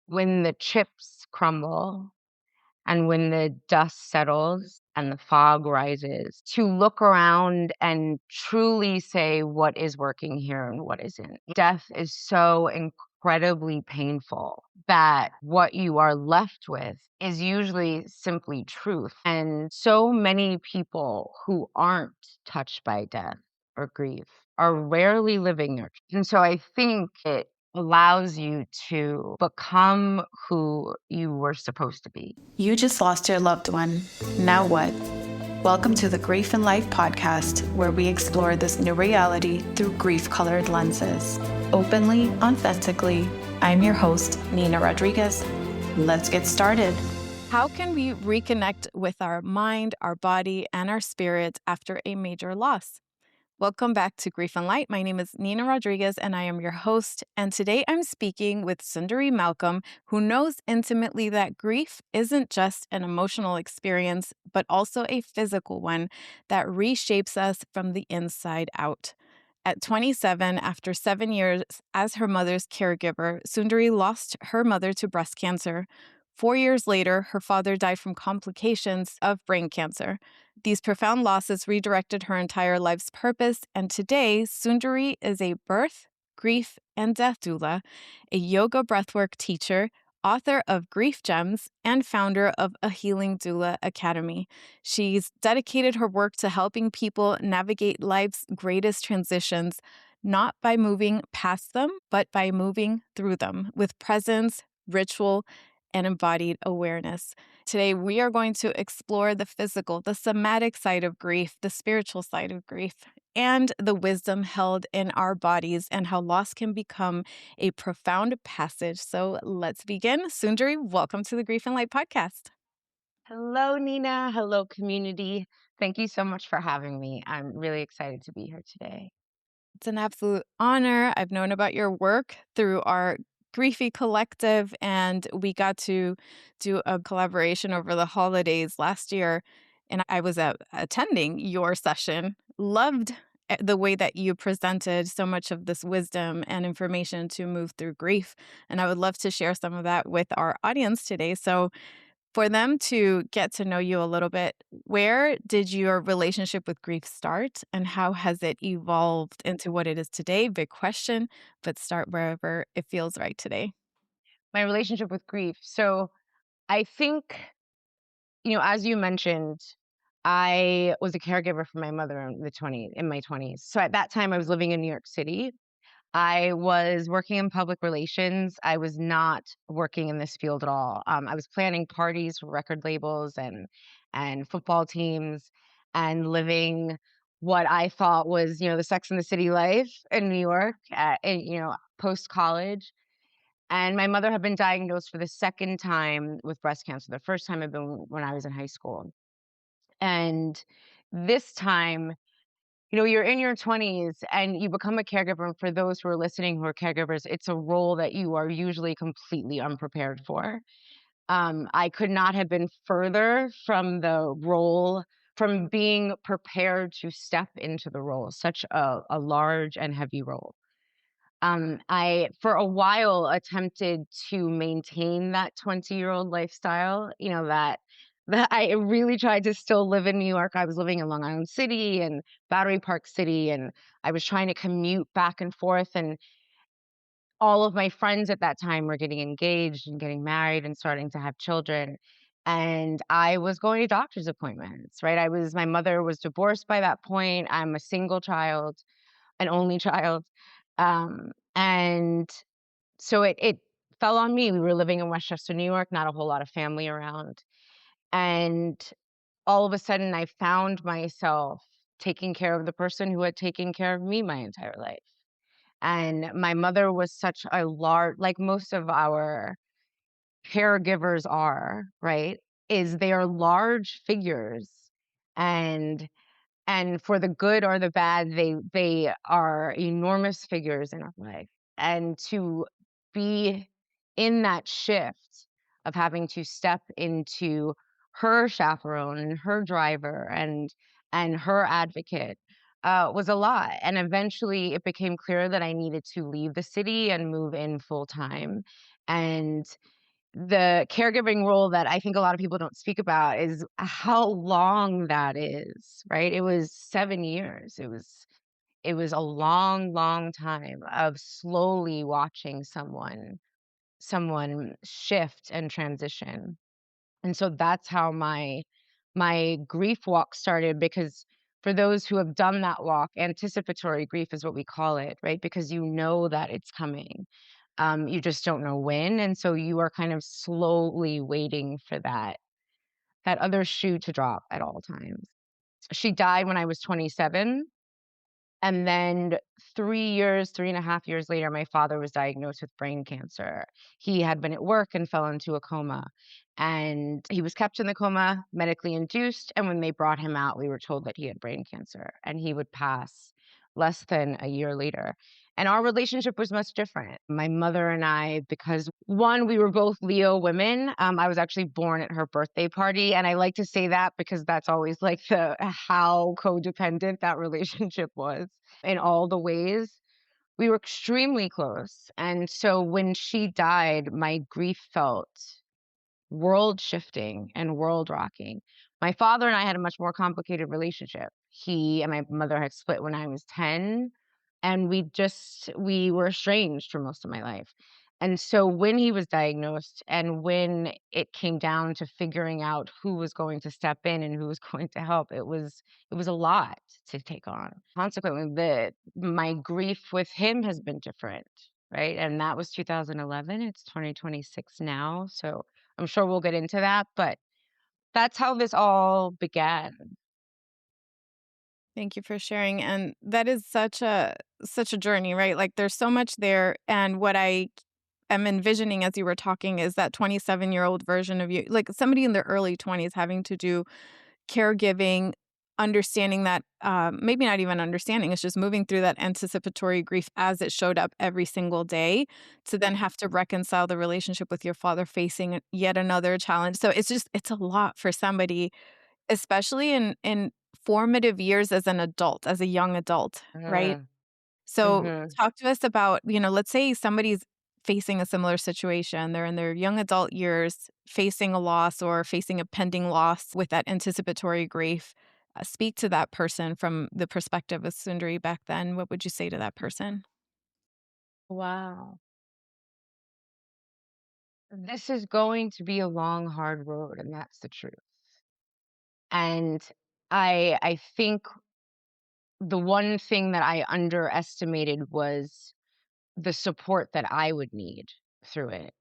when the chips crumble and when the dust settles and the fog rises, to look around and truly say what is working here and what isn't. Death is so incredibly painful that what you are left with is usually simply truth. And so many people who aren't touched by death or grief are rarely living their truth. And so I think it allows you to become who you were supposed to be. You just lost your loved one. Now what? Welcome to the Grief in Life podcast, where we explore this new reality through grief-colored lenses. Openly, authentically, I'm your host, Nina Rodriguez. Let's get started. How can we reconnect with our mind, our body, and our spirit after a major loss? Welcome back to Grief and Light. My name is Nina Rodriguez, and I am your host. And today I'm speaking with Sundari Malcolm, who knows intimately that grief isn't just an emotional experience, but also a physical one that reshapes us from the inside out. At 27, after 7 years as her mother's caregiver, Sundari lost her mother to breast cancer. 4 years later, her father died from complications of brain cancer. These profound losses redirected her entire life's purpose, and today, Sundari is a birth, grief, and death doula, a yoga breathwork teacher, author of Grief Gems, and founder of A Healing Doula Academy. She's dedicated her work to helping people navigate life's greatest transitions, not by moving past them, but by moving through them with presence, ritual, and embodied awareness. Today, we are going to explore the physical, the somatic side of grief, the spiritual side of grief, and the wisdom held in our bodies and how loss can become a profound passage. So let's begin. Sundari, welcome to the Grief and Light podcast. Hello, Nina. Hello, community. Thank you so much for having me. I'm really excited to be here today. It's an absolute honor. I've known about your work through our Griefy Collective, and we got to do a collaboration over the holidays last year, and I was attending your session. Loved the way that you presented so much of this wisdom and information to move through grief, and I would love to share some of that with our audience today. So for them to get to know you a little bit, where did your relationship with grief start and how has it evolved into what it is today? Big question, but start wherever it feels right today. My relationship with grief. So I think, as you mentioned, I was a caregiver for my mother in my 20s. So at that time, I was living in New York City. I was working in public relations. I was not working in this field at all. I was planning parties for record labels and football teams and living what I thought was, the Sex and the City life in New York, post college. And my mother had been diagnosed for the second time with breast cancer. The first time had been when I was in high school. And this time, you're in your 20s and you become a caregiver. And for those who are listening who are caregivers, it's a role that you are usually completely unprepared for. I could not have been further from the role, from being prepared to step into the role, such a large and heavy role. I, for a while, attempted to maintain that 20-year-old lifestyle, that I really tried to still live in New York. I was living in Long Island City and Battery Park City, and I was trying to commute back and forth. And all of my friends at that time were getting engaged and getting married and starting to have children. And I was going to doctor's appointments, right? My mother was divorced by that point. I'm a single child, an only child. And so it fell on me. We were living in Westchester, New York, not a whole lot of family around. And all of a sudden, I found myself taking care of the person who had taken care of me my entire life. And my mother was such a like most of our caregivers are, right? They are large figures. And for the good or the bad, they are enormous figures in our life. And to be in that shift of having to step into her chaperone and her driver and her advocate was a lot. And eventually it became clear that I needed to leave the city and move in full time. And the caregiving role that I think a lot of people don't speak about is how long that is, right? It was 7 years. It was a long, long time of slowly watching someone shift and transition. And so that's how my grief walk started, because for those who have done that walk, anticipatory grief is what we call it, right? Because you know that it's coming. You just don't know when. And so you are kind of slowly waiting for that other shoe to drop at all times. She died when I was 27. And then 3.5 years later, my father was diagnosed with brain cancer. He had been at work and fell into a coma. And he was kept in the coma, medically induced. And when they brought him out, we were told that he had brain cancer and he would pass less than a year later. And our relationship was much different. My mother and I, because one, we were both Leo women. I was actually born at her birthday party. And I like to say that because that's always like the how codependent that relationship was in all the ways. We were extremely close. And so when she died, my grief felt world shifting and world rocking. My father and I had a much more complicated relationship. He and my mother had split when I was 10, and we were estranged for most of my life. And so when he was diagnosed and when it came down to figuring out who was going to step in and who was going to help, it was a lot to take on. Consequently, my grief with him has been different, right? And that was 2011. It's 2026 now. So I'm sure we'll get into that, but that's how this all began. Thank you for sharing. And that is such a journey, right? Like there's so much there. And what I am envisioning as you were talking is that 27-year-old version of you, like somebody in their early 20s having to do caregiving, understanding that, maybe not even understanding, it's just moving through that anticipatory grief as it showed up every single day, to then have to reconcile the relationship with your father facing yet another challenge. So it's a lot for somebody, especially in formative years as an adult, as a young adult, right? Mm, So mhm. talk to us about, let's say somebody's facing a similar situation. They're in their young adult years, facing a loss or facing a pending loss with that anticipatory grief. Speak to that person from the perspective of Sundari back then. What would you say to that person? Wow. This is going to be a long, hard road, and that's the truth. And I think the one thing that I underestimated was the support that I would need through it.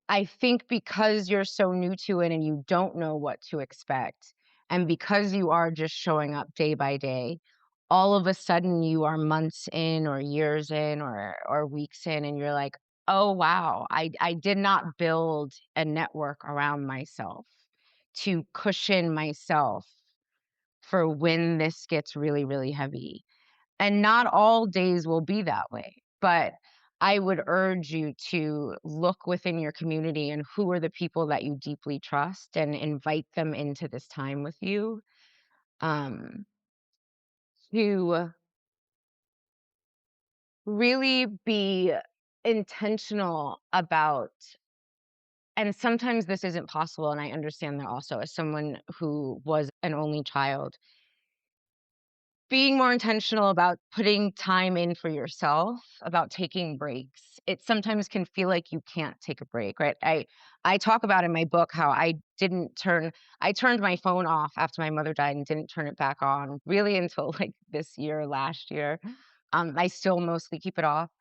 I think because you're so new to it and you don't know what to expect, and because you are just showing up day by day, all of a sudden you are months in or years in or weeks in, and you're like, "Oh, wow, I did not build a network around myself to cushion myself for when this gets really, really heavy." And not all days will be that way, but I would urge you to look within your community and who are the people that you deeply trust and invite them into this time with you, um, to really be intentional about. And sometimes this isn't possible, and I understand that also as someone who was an only child. Being more intentional about putting time in for yourself, about taking breaks. It sometimes can feel like you can't take a break, right? I talk about in my book how I turned my phone off after my mother died and didn't turn it back on really until like this year, last year. I still mostly keep it off.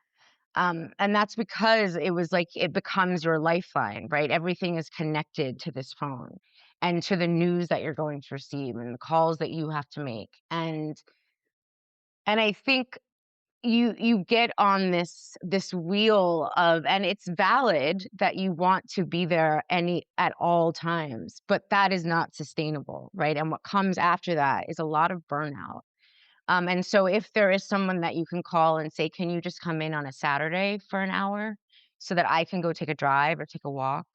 And that's because it was like it becomes your lifeline, right? Everything is connected to this phone and to the news that you're going to receive and the calls that you have to make. And I think you get on this wheel of, and it's valid that you want to be there any at all times, but that is not sustainable, right? And what comes after that is a lot of burnout. And so if there is someone that you can call and say, "Can you just come in on a Saturday for an hour so that I can go take a drive or take a walk,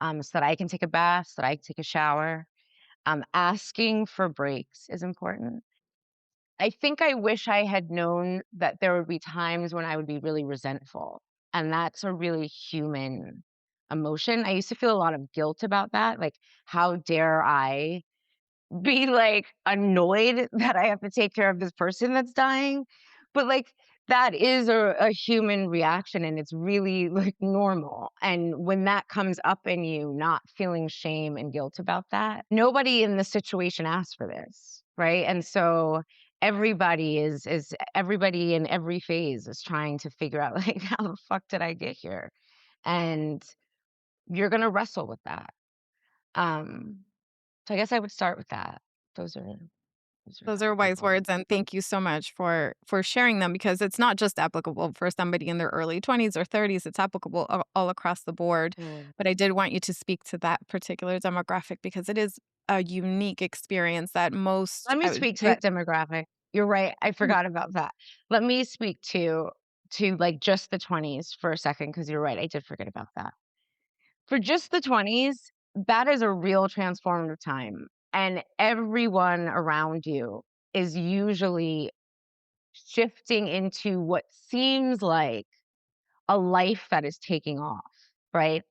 so that I can take a bath, so that I can take a shower?" Asking for breaks is important. I think I wish I had known that there would be times when I would be really resentful, and that's a really human. emotion. I used to feel a lot of guilt about that. Like, how dare I be like annoyed that I have to take care of this person that's dying? But like, that is a human reaction and it's really like normal. And when that comes up in you, not feeling shame and guilt about that, nobody in the situation asked for this. Right. And so everybody in every phase is trying to figure out like, how the fuck did I get here? And you're gonna wrestle with that. Um, so I guess I would start with that. Those are those are Those kind are of big wise ones. words, and thank you so much for sharing them because it's not just applicable for somebody in their early 20s or 30s, it's applicable all across the board. Mm. But I did want you to speak to that particular demographic because it is a unique experience that most, Let me I would speak to say. that demographic. You're right, I Mm. forgot about that. Let me speak to, like, just the 20s for a second, because 'cause you're right, I did forget about that. For just the 20s, that is a real transformative time, and everyone around you is usually shifting into what seems like a life that is taking off, right?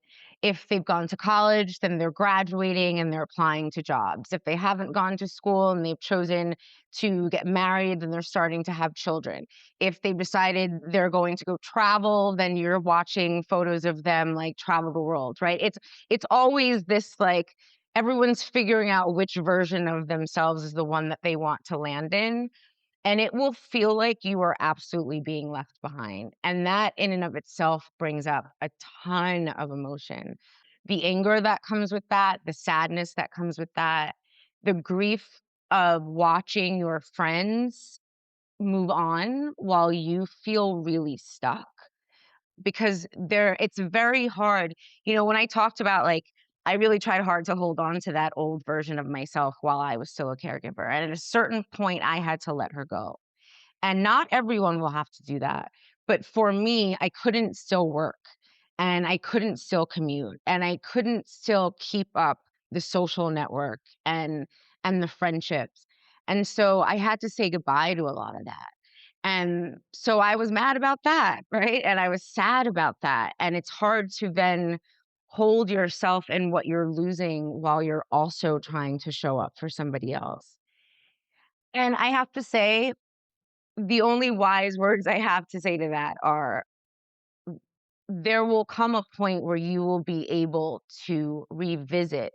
If they've gone to college, then they're graduating and they're applying to jobs. If they haven't gone to school and they've chosen to get married, then they're starting to have children. If they've decided they're going to go travel, then you're watching photos of them like travel the world, right? It's always this like everyone's figuring out which version of themselves is the one that they want to land in, and it will feel like you are absolutely being left behind. And that in and of itself brings up a ton of emotion. The anger that comes with that, the sadness that comes with that, the grief of watching your friends move on while you feel really stuck, because it's very hard. When I talked about like I really tried hard to hold on to that old version of myself while I was still a caregiver. And at a certain point I had to let her go, and not everyone will have to do that. But for me, I couldn't still work and I couldn't still commute and I couldn't still keep up the social network and the friendships. And so I had to say goodbye to a lot of that. And so I was mad about that, right? And I was sad about that. And it's hard to then hold yourself in what you're losing while you're also trying to show up for somebody else. And I have to say, the only wise words I have to say to that are, there will come a point where you will be able to revisit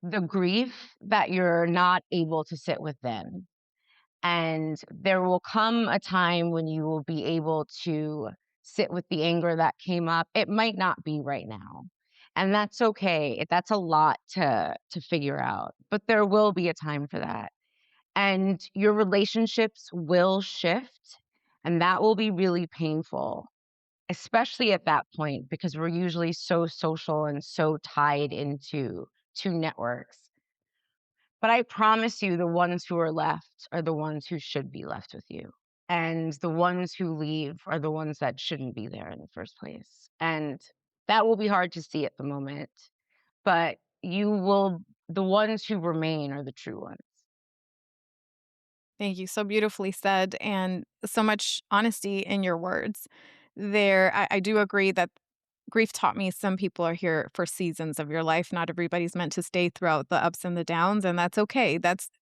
the grief that you're not able to sit with then. And there will come a time when you will be able to sit with the anger that came up. It might not be right now. And that's okay. That's a lot to figure out. But there will be a time for that. And your relationships will shift, and that will be really painful, especially at that point, because we're usually so social and so tied into two networks. But I promise you, the ones who are left are the ones who should be left with you. And the ones who leave are the ones that shouldn't be there in the first place. And that will be hard to see at the moment, but the ones who remain are the true ones. Thank you. So beautifully said, and so much honesty in your words. I do agree that grief taught me some people are here for seasons of your life. Not everybody's meant to stay throughout the ups and the downs, and that's okay.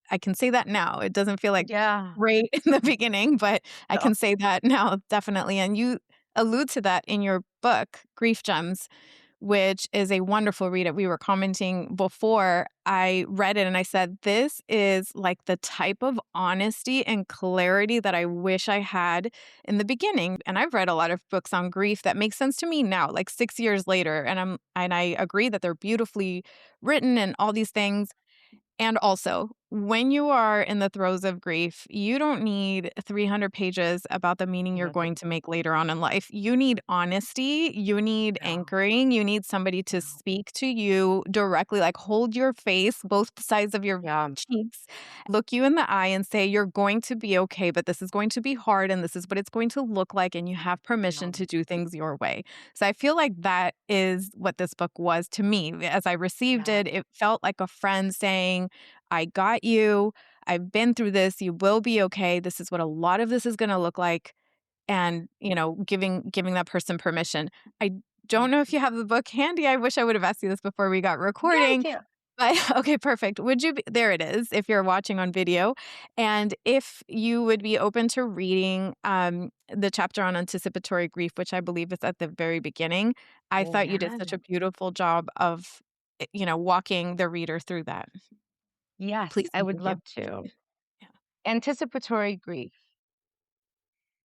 I can say that now. It doesn't feel like Yeah. great in the beginning, but I No. can say that now, definitely. And you allude to that in your book, Grief Gems, which is a wonderful read. We were commenting before I read it, and I said, this is like the type of honesty and clarity that I wish I had in the beginning. And I've read a lot of books on grief that make sense to me now, like 6 years later. And I agree that they're beautifully written and all these things. And also, when you are in the throes of grief, you don't need 300 pages about the meaning you're Mhm. going to make later on in life. You need honesty, you need Yeah. anchoring, you need somebody to Yeah. speak to you directly, like hold your face, both sides of your Yeah. cheeks, look you in the eye and say, you're going to be okay, but this is going to be hard and this is what it's going to look like. And you have Yeah. permission to do things your way. So I feel like that is what this book was to me. As I received Yeah. it, it felt like a friend saying, I got you. I've been through this. You will be okay. This is what a lot of this is going to look like. and, giving that person permission. I don't know if you have the book handy. I wish I would have asked you this before we got Yeah, I recording. do. But okay, perfect. Would you be there it is if you're watching on video. And if you would be open to reading the chapter on anticipatory grief, which I believe is at the very beginning. I Oh, thought you did yeah. such a beautiful job of walking the reader through that. Yes, Please I and would thank you. love to. Yeah. Anticipatory grief.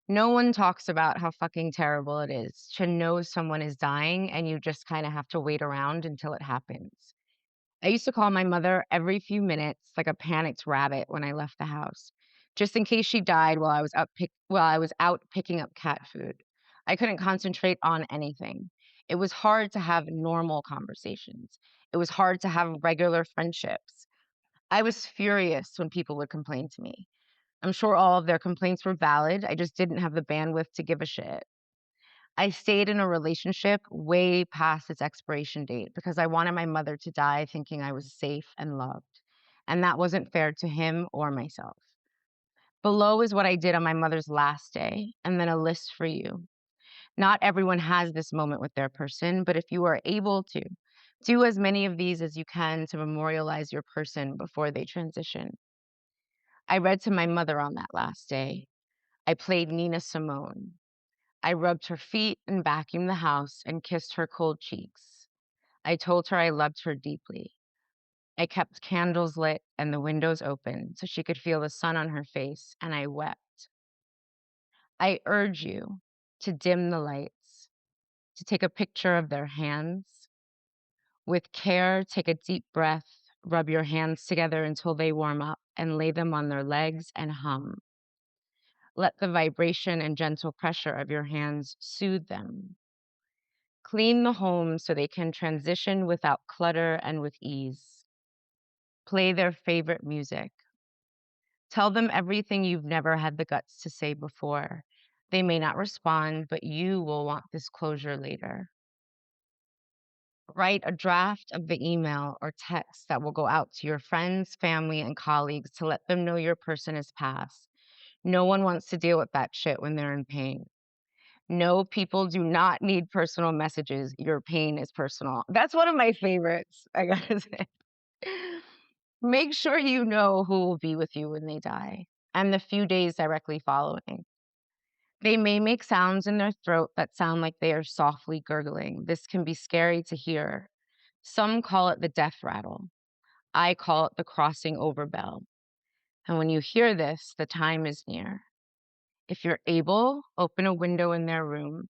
No one talks about how fucking terrible it is to know someone is dying and you just kind of have to wait around until it happens. I used to call my mother every few minutes like a panicked rabbit when I left the house, just in case she died while I was out picking up cat food. I couldn't concentrate on anything. It was hard to have normal conversations. It was hard to have regular friendships. I was furious when people would complain to me. I'm sure all of their complaints were valid. I just didn't have the bandwidth to give a shit. I stayed in a relationship way past its expiration date because I wanted my mother to die thinking I was safe and loved. And that wasn't fair to him or myself. Below is what I did on my mother's last day, and then a list for you. Not everyone has this moment with their person, but if you are able to, do as many of these as you can to memorialize your person before they transition. I read to my mother on that last day. I played Nina Simone. I rubbed her feet and vacuumed the house and kissed her cold cheeks. I told her I loved her deeply. I kept candles lit and the windows open so she could feel the sun on her face, and I wept. I urge you to dim the lights, to take a picture of their hands. With care, take a deep breath, rub your hands together until they warm up, and lay them on their legs and hum. Let the vibration and gentle pressure of your hands soothe them. Clean the home so they can transition without clutter and with ease. Play their favorite music. Tell them everything you've never had the guts to say before. They may not respond, but you will want this closure later. Write a draft of the email or text that will go out to your friends, family, and colleagues to let them know your person is passed. No one wants to deal with that shit when they're in pain. No, people do not need personal messages. Your pain is personal. That's one of my favorites, I gotta say. Make sure you know who will be with you when they die and the few days directly following. They may make sounds in their throat that sound like they are softly gurgling. This can be scary to hear. Some call it the death rattle. I call it the crossing over bell. And when you hear this, the time is near. If you're able, open a window in their room.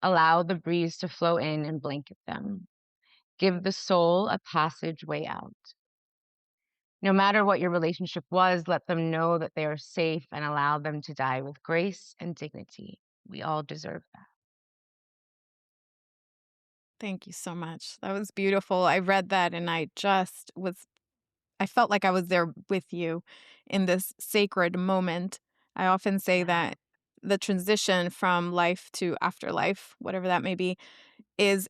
Allow the breeze to flow in and blanket them. Give the soul a passageway out. No matter what your relationship was, let them know that they are safe and allow them to die with grace and dignity. We all deserve that. Thank you so much. That was beautiful. I read that and I felt like I was there with you in this sacred moment. I often say Yeah. that the transition from life to afterlife, whatever that may be, is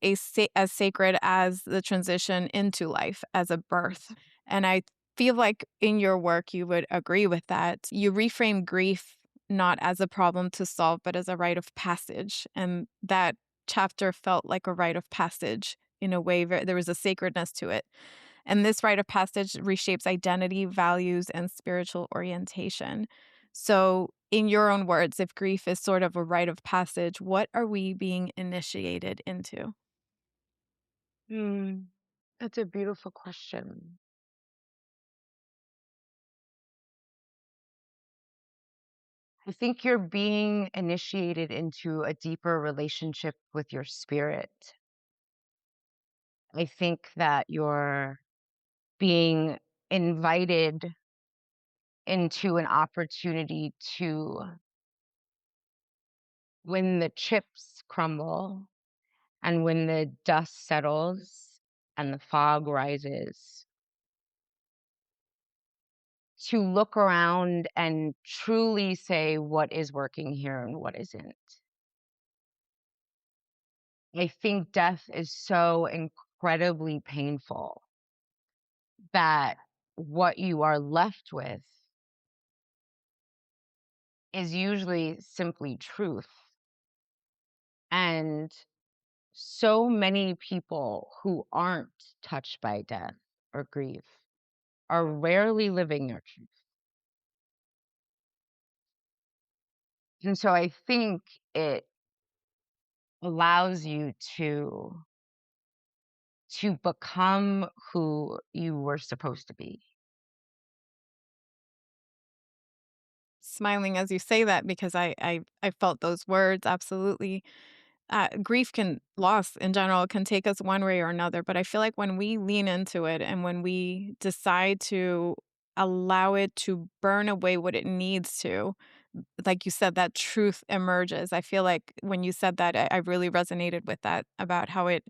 as sacred as the transition into life as a birth. And I feel like in your work, you would agree with that. You reframe grief not as a problem to solve, but as a rite of passage. And that chapter felt like a rite of passage in a way. There was a sacredness to it. And this rite of passage reshapes identity, values, and spiritual orientation. So, in your own words, if grief is sort of a rite of passage, what are we being initiated into? Hmm. That's a beautiful question. I think you're being initiated into a deeper relationship with your spirit. I think that you're being invited into an opportunity to, when the chips crumble and when the dust settles and the fog rises, to look around and truly say what is working here and what isn't. I think death is so incredibly painful that what you are left with is usually simply truth. And so many people who aren't touched by death or grief are rarely living their truth. And so I think it allows you to become who you were supposed to be. Smiling as you say that because I felt those words absolutely. Grief can loss in general can take us one way or another, but I feel like when we lean into it and when we decide to allow it to burn away what it needs to, like you said, that truth emerges. I feel like when you said that, I really resonated with that about how it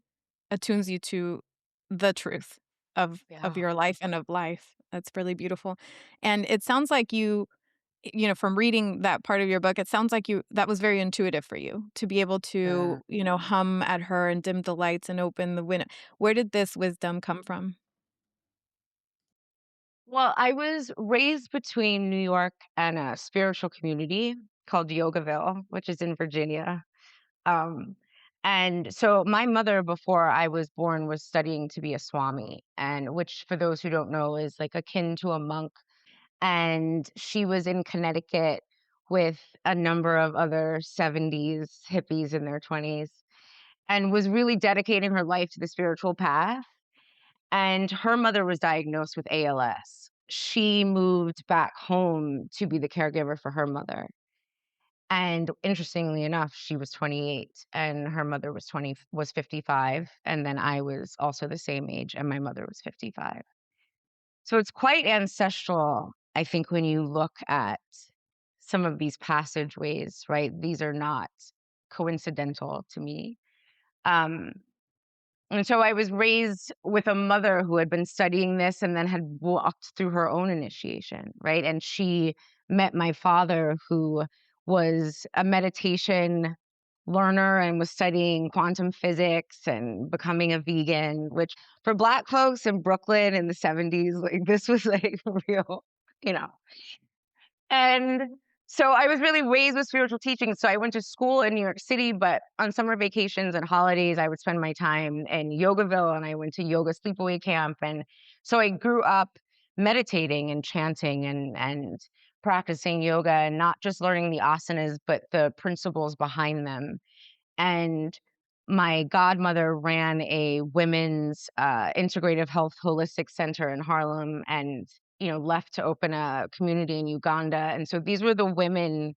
attunes you to the truth of Yeah. your life and of life. That's really beautiful. And it sounds like from reading that part of your book, it sounds like you that was very intuitive for you to be able Yeah. to, hum at her and dim the lights and open the window. Where did this wisdom come from? Well, I was raised between New York and a spiritual community called Yogaville, which is in Virginia. Um, and so my mother, before I was born, was studying to be a Swami, and which, for those who don't know, is like akin to a monk. And she was in Connecticut with a number of other 70s hippies in their 20s and was really dedicating her life to the spiritual path. And her mother was diagnosed with ALS. She moved back home to be the caregiver for her mother. And interestingly enough, she was 28 and her mother was 55, and then I was also the same age and my mother was 55. So it's quite ancestral, I think, when you look at some of these passageways, right? These are not coincidental to me. Um, and so I was raised with a mother who had been studying this and then had walked through her own initiation, right? And she met my father, who was a meditation learner and was studying quantum physics and becoming a vegan, which for Black folks in Brooklyn in the 70s, like this was like real, you know, and so I was really raised with spiritual teaching. So I went to school in New York City, but on summer vacations and holidays, I would spend my time in Yogaville and I went to yoga sleepaway camp. And so I grew up meditating and chanting and practicing yoga and not just learning the asanas, but the principles behind them. And my godmother ran a women's integrative health holistic center in Harlem and left to open a community in Uganda. And so these were the women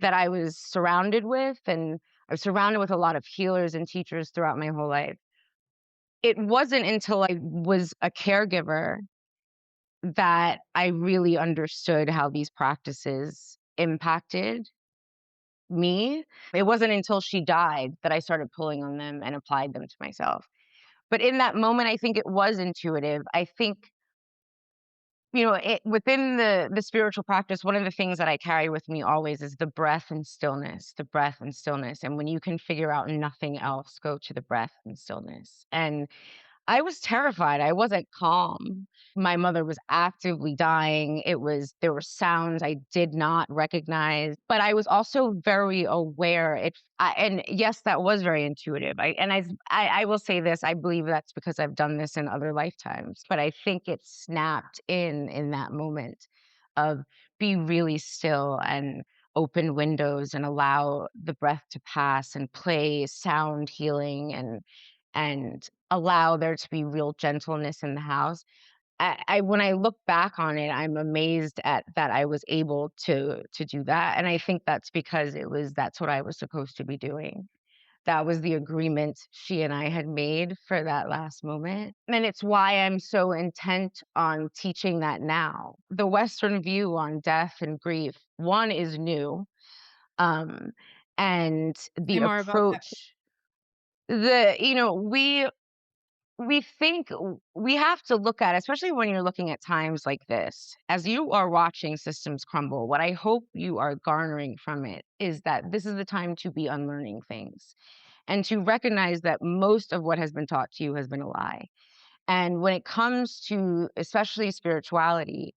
that I was surrounded with, and I was surrounded with a lot of healers and teachers throughout my whole life. It wasn't until I was a caregiver that I really understood how these practices impacted me. It wasn't until she died that I started pulling on them and applied them to myself. But in that moment, I think it was intuitive. I think, within the spiritual practice, one of the things that I carry with me always is the breath and stillness, the breath and stillness. And when you can figure out nothing else, go to the breath and stillness. And I was terrified. I wasn't calm. My mother was actively dying. There were sounds I did not recognize, but I was also very aware. And yes, that was very intuitive. I will say this. I believe that's because I've done this in other lifetimes, but I think it snapped in that moment of be really still and open windows and allow the breath to pass and play sound healing and allow there to be real gentleness in the house. When I look back on it, I'm amazed at that I was able to do that. And I think that's because that's what I was supposed to be doing. That was the agreement she and I had made for that last moment. And it's why I'm so intent on teaching that now. The Western view on death and grief, one is new. Um, and Say the more about that. approach, the, you know, we think we have to look at, especially when you're looking at times like this, as you are watching systems crumble, what I hope you are garnering from it is that this is the time to be unlearning things and to recognize that most of what has been taught to you has been a lie. And when it comes to especially spirituality,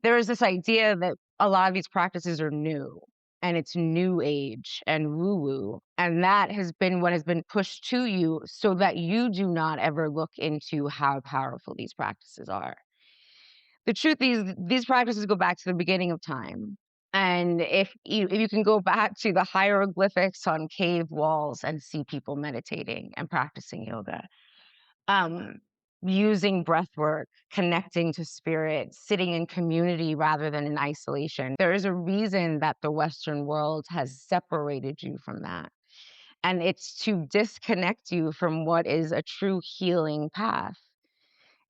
there is this idea that a lot of these practices are new and it's new age and woo woo. And that has been what has been pushed to you so that you do not ever look into how powerful these practices are. The truth is, these practices go back to the beginning of time. And if you can go back to the hieroglyphics on cave walls and see people meditating and practicing yoga, um, using breath work, connecting to spirit, sitting in community rather than in isolation. There is a reason that the Western world has separated you from that. And it's to disconnect you from what is a true healing path.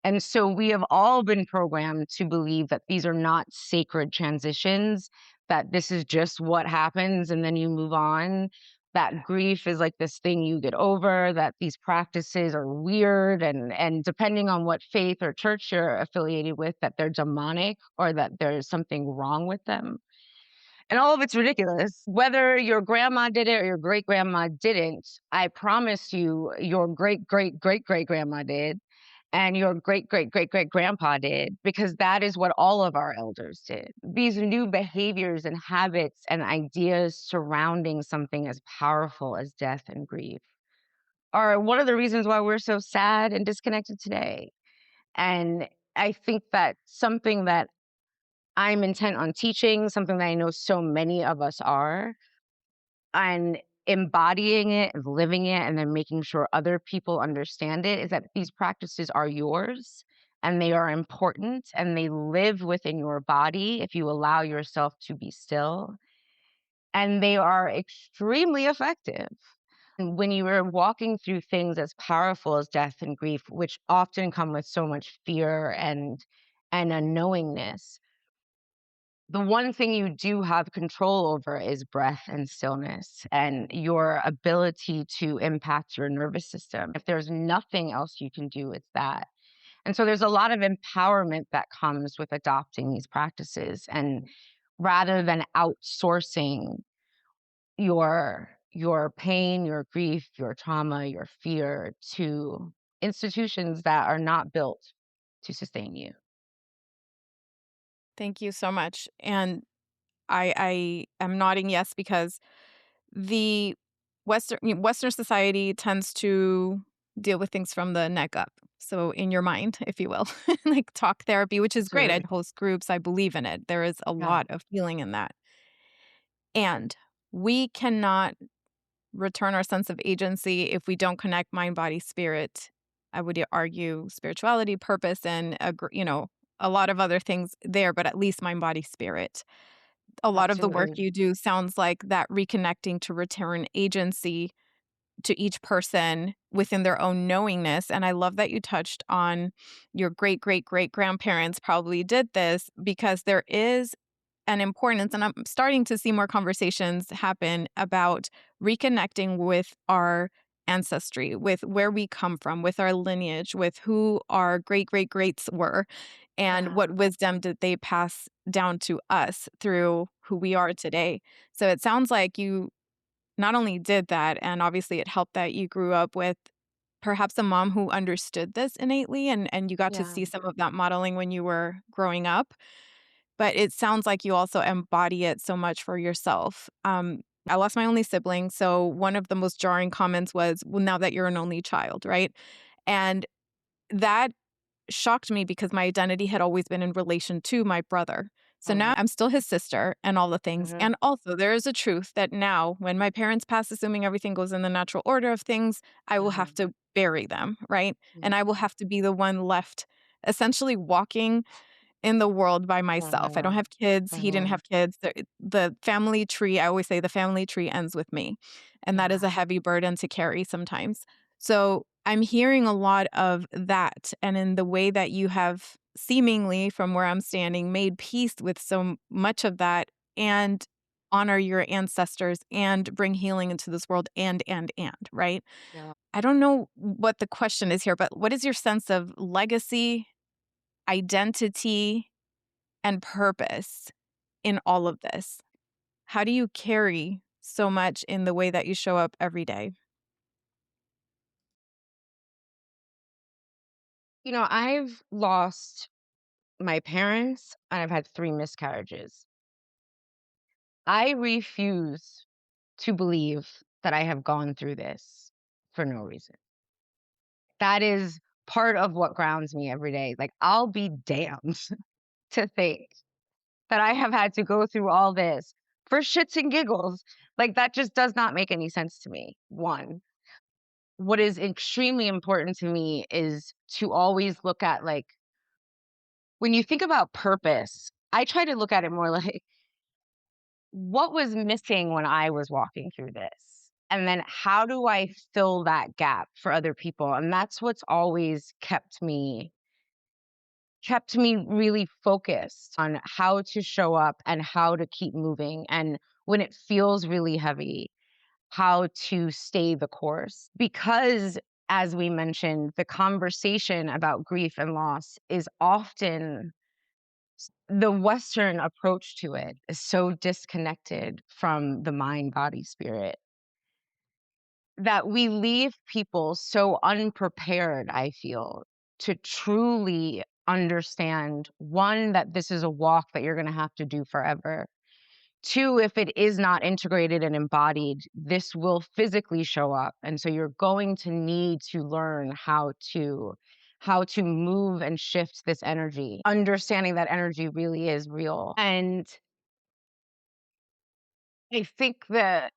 And so we have all been programmed to believe that these are not sacred transitions, that this is just what happens and then you move on, that grief is like this thing you get over, that these practices are weird and depending on what faith or church you're affiliated with, that they're demonic or that there's something wrong with them. And all of it's ridiculous. Whether your grandma did it or your great grandma didn't, I promise you, your great great great great grandma did and your great great great great grandpa did, because that is what all of our elders did. These new behaviors and habits and ideas surrounding something as powerful as death and grief are one of the reasons why we're so sad and disconnected today. And I think that something that I'm intent on teaching, something that I know so many of us are, and embodying it, living it, and then making sure other people understand it, is that these practices are yours and they are important and they live within your body if you allow yourself to be still. And they are extremely effective. And when you are walking through things as powerful as death and grief, which often come with so much fear and unknowingness, the one thing you do have control over is breath and stillness and your ability to impact your nervous system. If there's nothing else you can do, it's that. And so there's a lot of empowerment that comes with adopting these practices. And rather than outsourcing your pain, your grief, your trauma, your fear to institutions that are not built to sustain you. Thank you so much. And I am nodding yes because the Western society tends to deal with things from the neck up. So in your mind, if you will, like talk therapy, which is great. I Absolutely. host groups. I believe in it. There is a Yeah. lot of healing in that. And we cannot return our sense of agency if we don't connect mind, body, spirit. I would argue spirituality, purpose, and a lot of other things there, but at least mind, body, spirit. A lot of the work Absolutely. you do sounds like that reconnecting to return agency to each person within their own knowingness. And I love that you touched on your great great great grandparents probably did this because there is an importance. And I'm starting to see more conversations happen about reconnecting with our ancestry, with where we come from, with our lineage, with who our great great greats were, and Yeah. what wisdom did they pass down to us through who we are today. So it sounds like you not only did that, and obviously it helped that you grew up with perhaps a mom who understood this innately and you got to Yeah. see some of that modeling when you were growing up, but it sounds like you also embody it so much for yourself. I lost my only sibling, so one of the most jarring comments was, "Well, now that you're an only child," right? And that shocked me because my identity had always been in relation to my brother. So now Mhm. I'm still his sister and all the things. Mhm. And also, there is a truth that now, when my parents pass, assuming everything goes in the natural order of things, I will have Mhm. to bury them, right? And Mhm. I will have to be the one left essentially walking in the world by myself. I don't Mhm. have kids. He didn't Mhm. have kids. The family tree, I always say the family tree ends with me. And that is Yeah. a heavy burden to carry sometimes. So I'm hearing a lot of that. And in the way that you have seemingly, from where I'm standing, made peace with so much of that and honor your ancestors and bring healing into this world and, right? Yeah. I don't know what the question is here, but what is your sense of legacy, identity, and purpose in all of this? How do you carry so much in the way that you show up every day? I've lost my parents, and I've had 3 miscarriages. I refuse to believe that I have gone through this for no reason. That is part of what grounds me every day. Like, I'll be damned to think that I have had to go through all this for shits and giggles. Like, that just does not make any sense to me, 1. What is extremely important to me is to always look at, like, when you think about purpose, I try to look at it more like, what was missing when I was walking through this? And then how do I fill that gap for other people? And that's what's always kept me really focused on how to show up and how to keep moving. And when it feels really heavy, how to stay the course. Because, as we mentioned, the conversation about grief and loss is often the Western approach to it is so disconnected from the mind, body, spirit that we leave people so unprepared, I feel, to truly understand, 1, that this is a walk that you're going to have to do forever. 2, if it is not integrated and embodied, this will physically show up. And so you're going to need to learn how to move and shift this energy, understanding that energy really is real. And I think the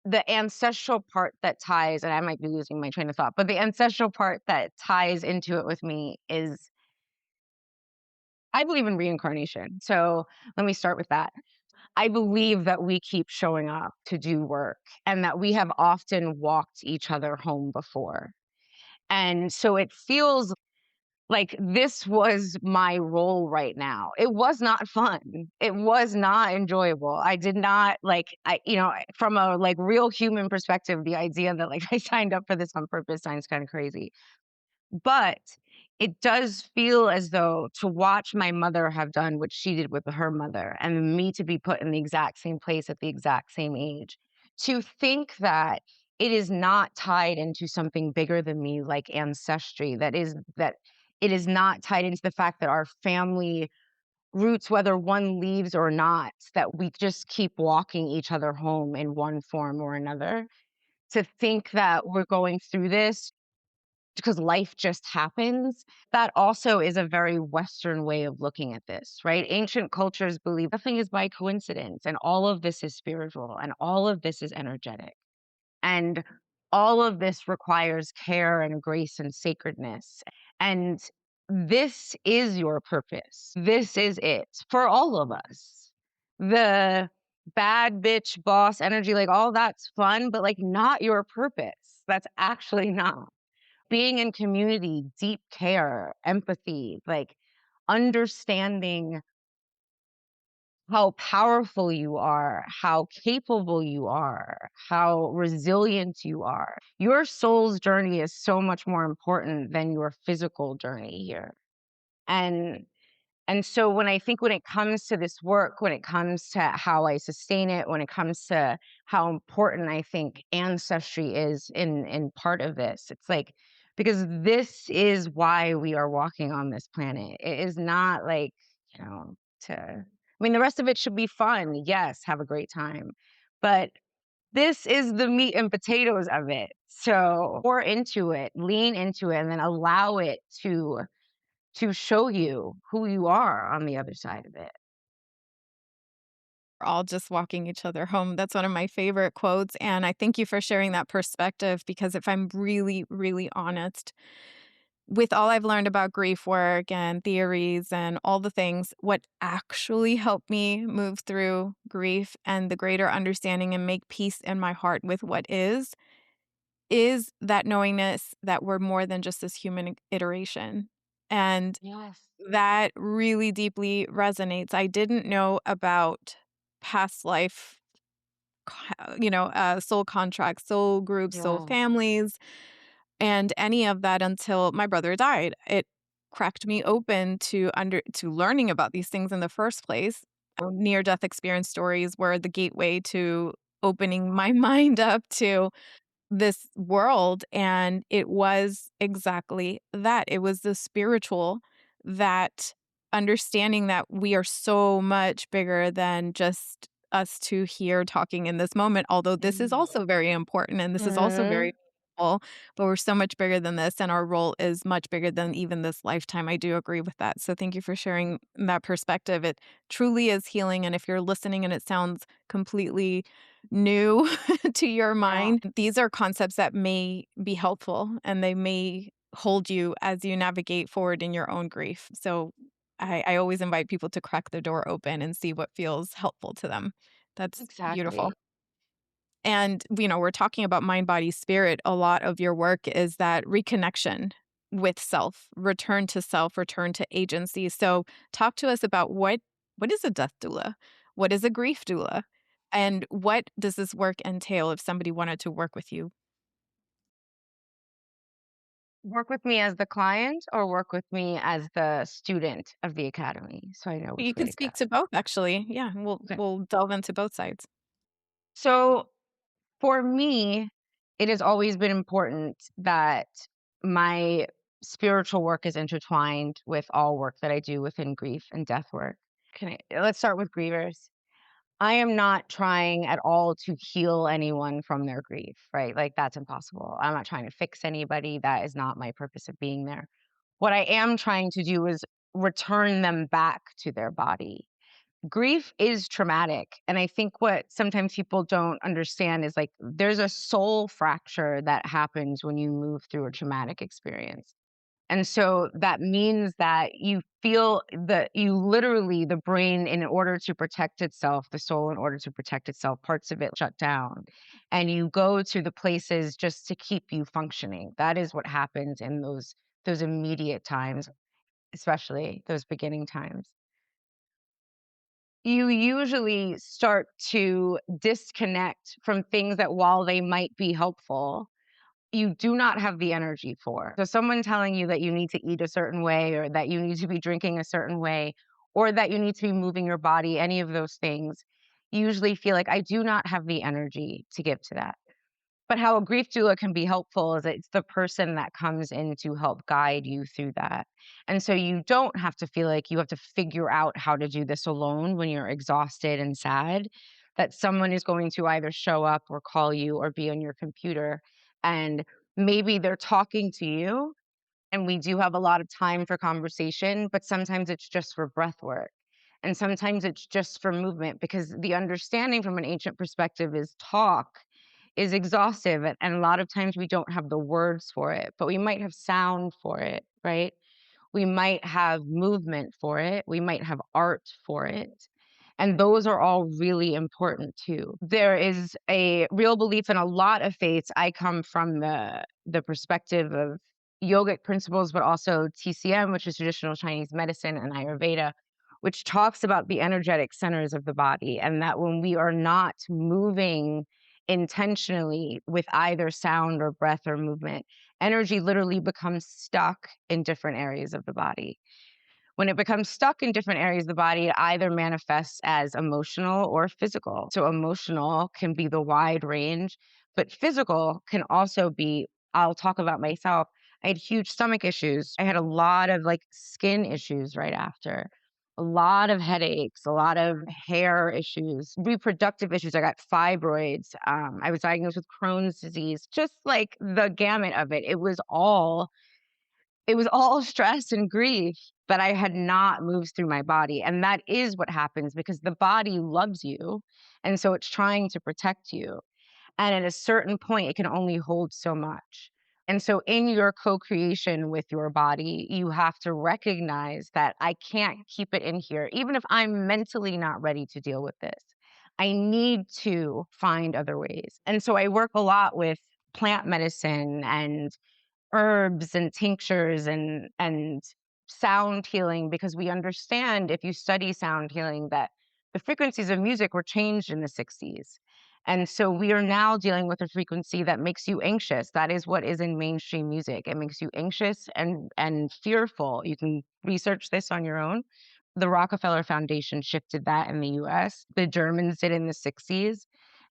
the ancestral part that ties, and I might be losing my train of thought, but the ancestral part that ties into it with me is I believe in reincarnation. So let me start with that. I believe that we keep showing up to do work and that we have often walked each other home before. And so it feels like this was my role right now. It was not fun. It was not enjoyable. I did not like, from a like real human perspective, the idea that like I signed up for this on purpose sounds kind of crazy. But it does feel as though to watch my mother have done what she did with her mother and me to be put in the exact same place at the exact same age, to think that it is not tied into something bigger than me like ancestry, that it is not tied into the fact that our family roots, whether one leaves or not, that we just keep walking each other home in one form or another. To think that we're going through this because life just happens, that also is a very Western way of looking at this, right? Ancient cultures believe nothing is by coincidence, and all of this is spiritual, and all of this is energetic. And all of this requires care and grace and sacredness. And this is your purpose. This is it for all of us. The bad bitch boss energy, like all that's fun, but like not your purpose. That's actually not being in community, deep care, empathy, like understanding how powerful you are, how capable you are, how resilient you are. Your soul's journey is so much more important than your physical journey here. And and so when it comes to this work, when it comes to how I sustain it, when it comes to how important I think ancestry is in part of this, it's like because this is why we are walking on this planet. It is not like, the rest of it should be fun. Yes, have a great time. But this is the meat and potatoes of it. So pour into it, lean into it, and then allow it to show you who you are on the other side of it. We're all just walking each other home. That's one of my favorite quotes. And I thank you for sharing that perspective because if I'm really, really honest, with all I've learned about grief work and theories and all the things, what actually helped me move through grief and the greater understanding and make peace in my heart with what is that knowingness that we're more than just this human iteration. And Yes. that really deeply resonates. I didn't know about past life, soul contracts, soul groups, soul Yeah. families, and any of that until my brother died. It cracked me open to learning about these things in the first place. Near death experience stories were the gateway to opening my mind up to this world, and it was exactly that. It was the spiritual that understanding that we are so much bigger than just us two here talking in this moment, although this is also very important and this is also Mhm. very meaningful, but we're so much bigger than this and our role is much bigger than even this lifetime. I do agree with that. So thank you for sharing that perspective. It truly is healing. And if you're listening and it sounds completely new to your Yeah, mind, these are concepts that may be helpful and they may hold you as you navigate forward in your own grief. So I always invite people to crack the door open and see what feels helpful to them. That's beautiful. exactly. And, we're talking about mind, body, spirit. A lot of your work is that reconnection with self, return to agency. So talk to us about what is a death doula? What is a grief doula? And what does this work entail if somebody wanted to work with you? Work with me as the client or work with me as the student of the academy, so I know You which way can to go. speak to both, actually. Yeah, we'll Okay. we'll delve into both sides. So for me, it has always been important that my spiritual work is intertwined with all work that I do within grief and death work. Let's start with grievers. I am not trying at all to heal anyone from their grief, right? Like that's impossible. I'm not trying to fix anybody. That is not my purpose of being there. What I am trying to do is return them back to their body. Grief is traumatic. And I think what sometimes people don't understand is like there's a soul fracture that happens when you move through a traumatic experience. And so that means that you literally, the brain, in order to protect itself, the soul, in order to protect itself, parts of it shut down. And you go to the places just to keep you functioning. That is what happens in those immediate times, especially those beginning times. You usually start to disconnect from things that, while they might be helpful, you do not have the energy for. So someone telling you that you need to eat a certain way or that you need to be drinking a certain way or that you need to be moving your body, any of those things, you usually feel like I do not have the energy to give to that. But how a grief doula can be helpful is it's the person that comes in to help guide you through that. And so you don't have to feel like you have to figure out how to do this alone when you're exhausted and sad, that someone is going to either show up or call you or be on your computer. And maybe they're talking to you, and we do have a lot of time for conversation, but sometimes it's just for breath work. And sometimes it's just for movement because the understanding from an ancient perspective is talk is exhaustive. And a lot of times we don't have the words for it, but we might have sound for it, right? We might have movement for it. We might have art for it. And those are all really important too. There is a real belief in a lot of faiths. I come from the perspective of yogic principles, but also TCM, which is traditional Chinese medicine, and Ayurveda, which talks about the energetic centers of the body. And that when we are not moving intentionally with either sound or breath or movement, energy literally becomes stuck in different areas of the body. When it becomes stuck in different areas of the body, it either manifests as emotional or physical. So, emotional can be the wide range, but physical can also be, I'll talk about myself. I had huge stomach issues. I had a lot of like skin issues right after, a lot of headaches, a lot of hair issues, reproductive issues. I got fibroids. I was diagnosed with Crohn's disease, just like the gamut of it. It was all stress and grief that I had not moved through my body, and that is what happens because the body loves you, and so it's trying to protect you, and at a certain point, it can only hold so much, and so in your co-creation with your body, you have to recognize that I can't keep it in here, even if I'm mentally not ready to deal with this. I need to find other ways, and so I work a lot with plant medicine and herbs and tinctures and sound healing because we understand if you study sound healing that the frequencies of music were changed in the 60s. And so we are now dealing with a frequency that makes you anxious. That is what is in mainstream music. It makes you anxious and fearful. You can research this on your own. The Rockefeller Foundation shifted that in the US. The Germans did in the 60s.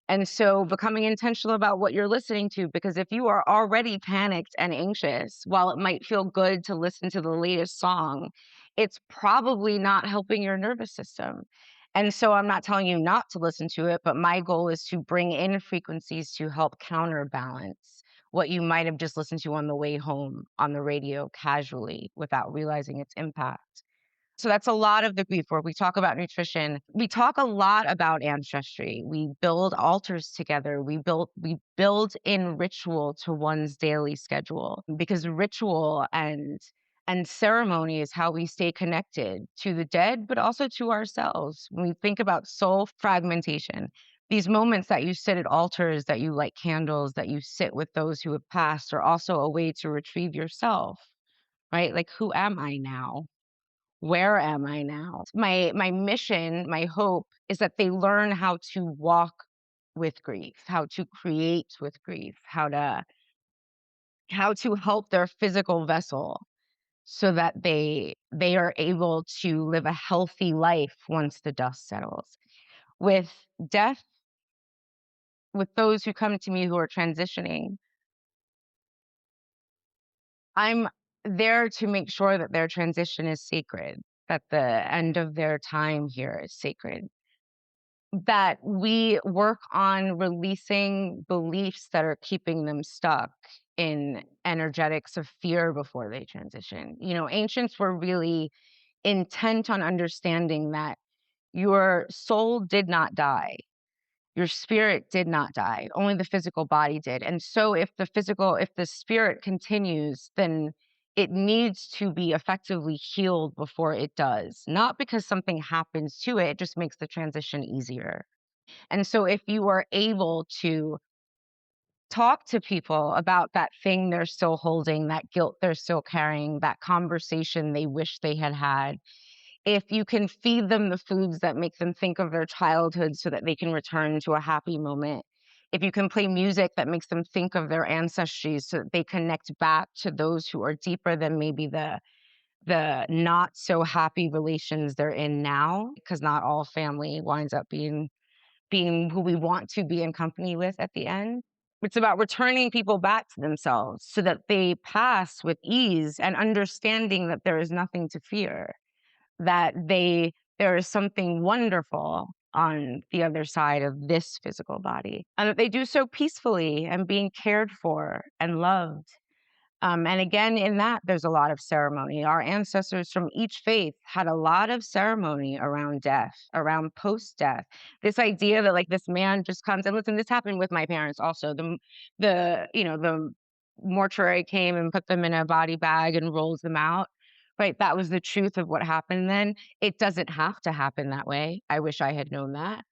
And so becoming intentional about what you're listening to, because if you are already panicked and anxious, while it might feel good to listen to the latest song, it's probably not helping your nervous system. And so I'm not telling you not to listen to it, but my goal is to bring in frequencies to help counterbalance what you might have just listened to on the way home on the radio casually without realizing its impact. So that's a lot of the grief work. We talk about nutrition. We talk a lot about ancestry. We build altars together. We build in ritual to one's daily schedule, because ritual and ceremony is how we stay connected to the dead, but also to ourselves. When we think about soul fragmentation, these moments that you sit at altars, that you light candles, that you sit with those who have passed, are also a way to retrieve yourself, right? Like, who am I now? Where am I now? My mission, my hope is that they learn how to walk with grief, how to create with grief, how to help their physical vessel so that they are able to live a healthy life once the dust settles. With death, with those who come to me who are transitioning, I'm there to make sure that their transition is sacred, that the end of their time here is sacred, that we work on releasing beliefs that are keeping them stuck in energetics of fear before they transition. Ancients were really intent on understanding that your soul did not die. Your spirit did not die. Only the physical body did. And so if the spirit continues, then it needs to be effectively healed before it does. Not because something happens to it, it just makes the transition easier. And so if you are able to talk to people about that thing they're still holding, that guilt they're still carrying, that conversation they wish they had had, if you can feed them the foods that make them think of their childhood so that they can return to a happy moment, if you can play music that makes them think of their ancestry so that they connect back to those who are deeper than maybe the not so happy relations they're in now, because not all family winds up being who we want to be in company with at the end. It's about returning people back to themselves so that they pass with ease and understanding that there is nothing to fear, that there is something wonderful on the other side of this physical body, and that they do so peacefully and being cared for and loved. And again, in that, there's a lot of ceremony. Our ancestors from each faith had a lot of ceremony around death, around post death. This idea that, like, this man just comes and listen. This happened with my parents also. The mortuary came and put them in a body bag and rolls them out. Right, that was the truth of what happened then. It doesn't have to happen that way. I wish I had known that.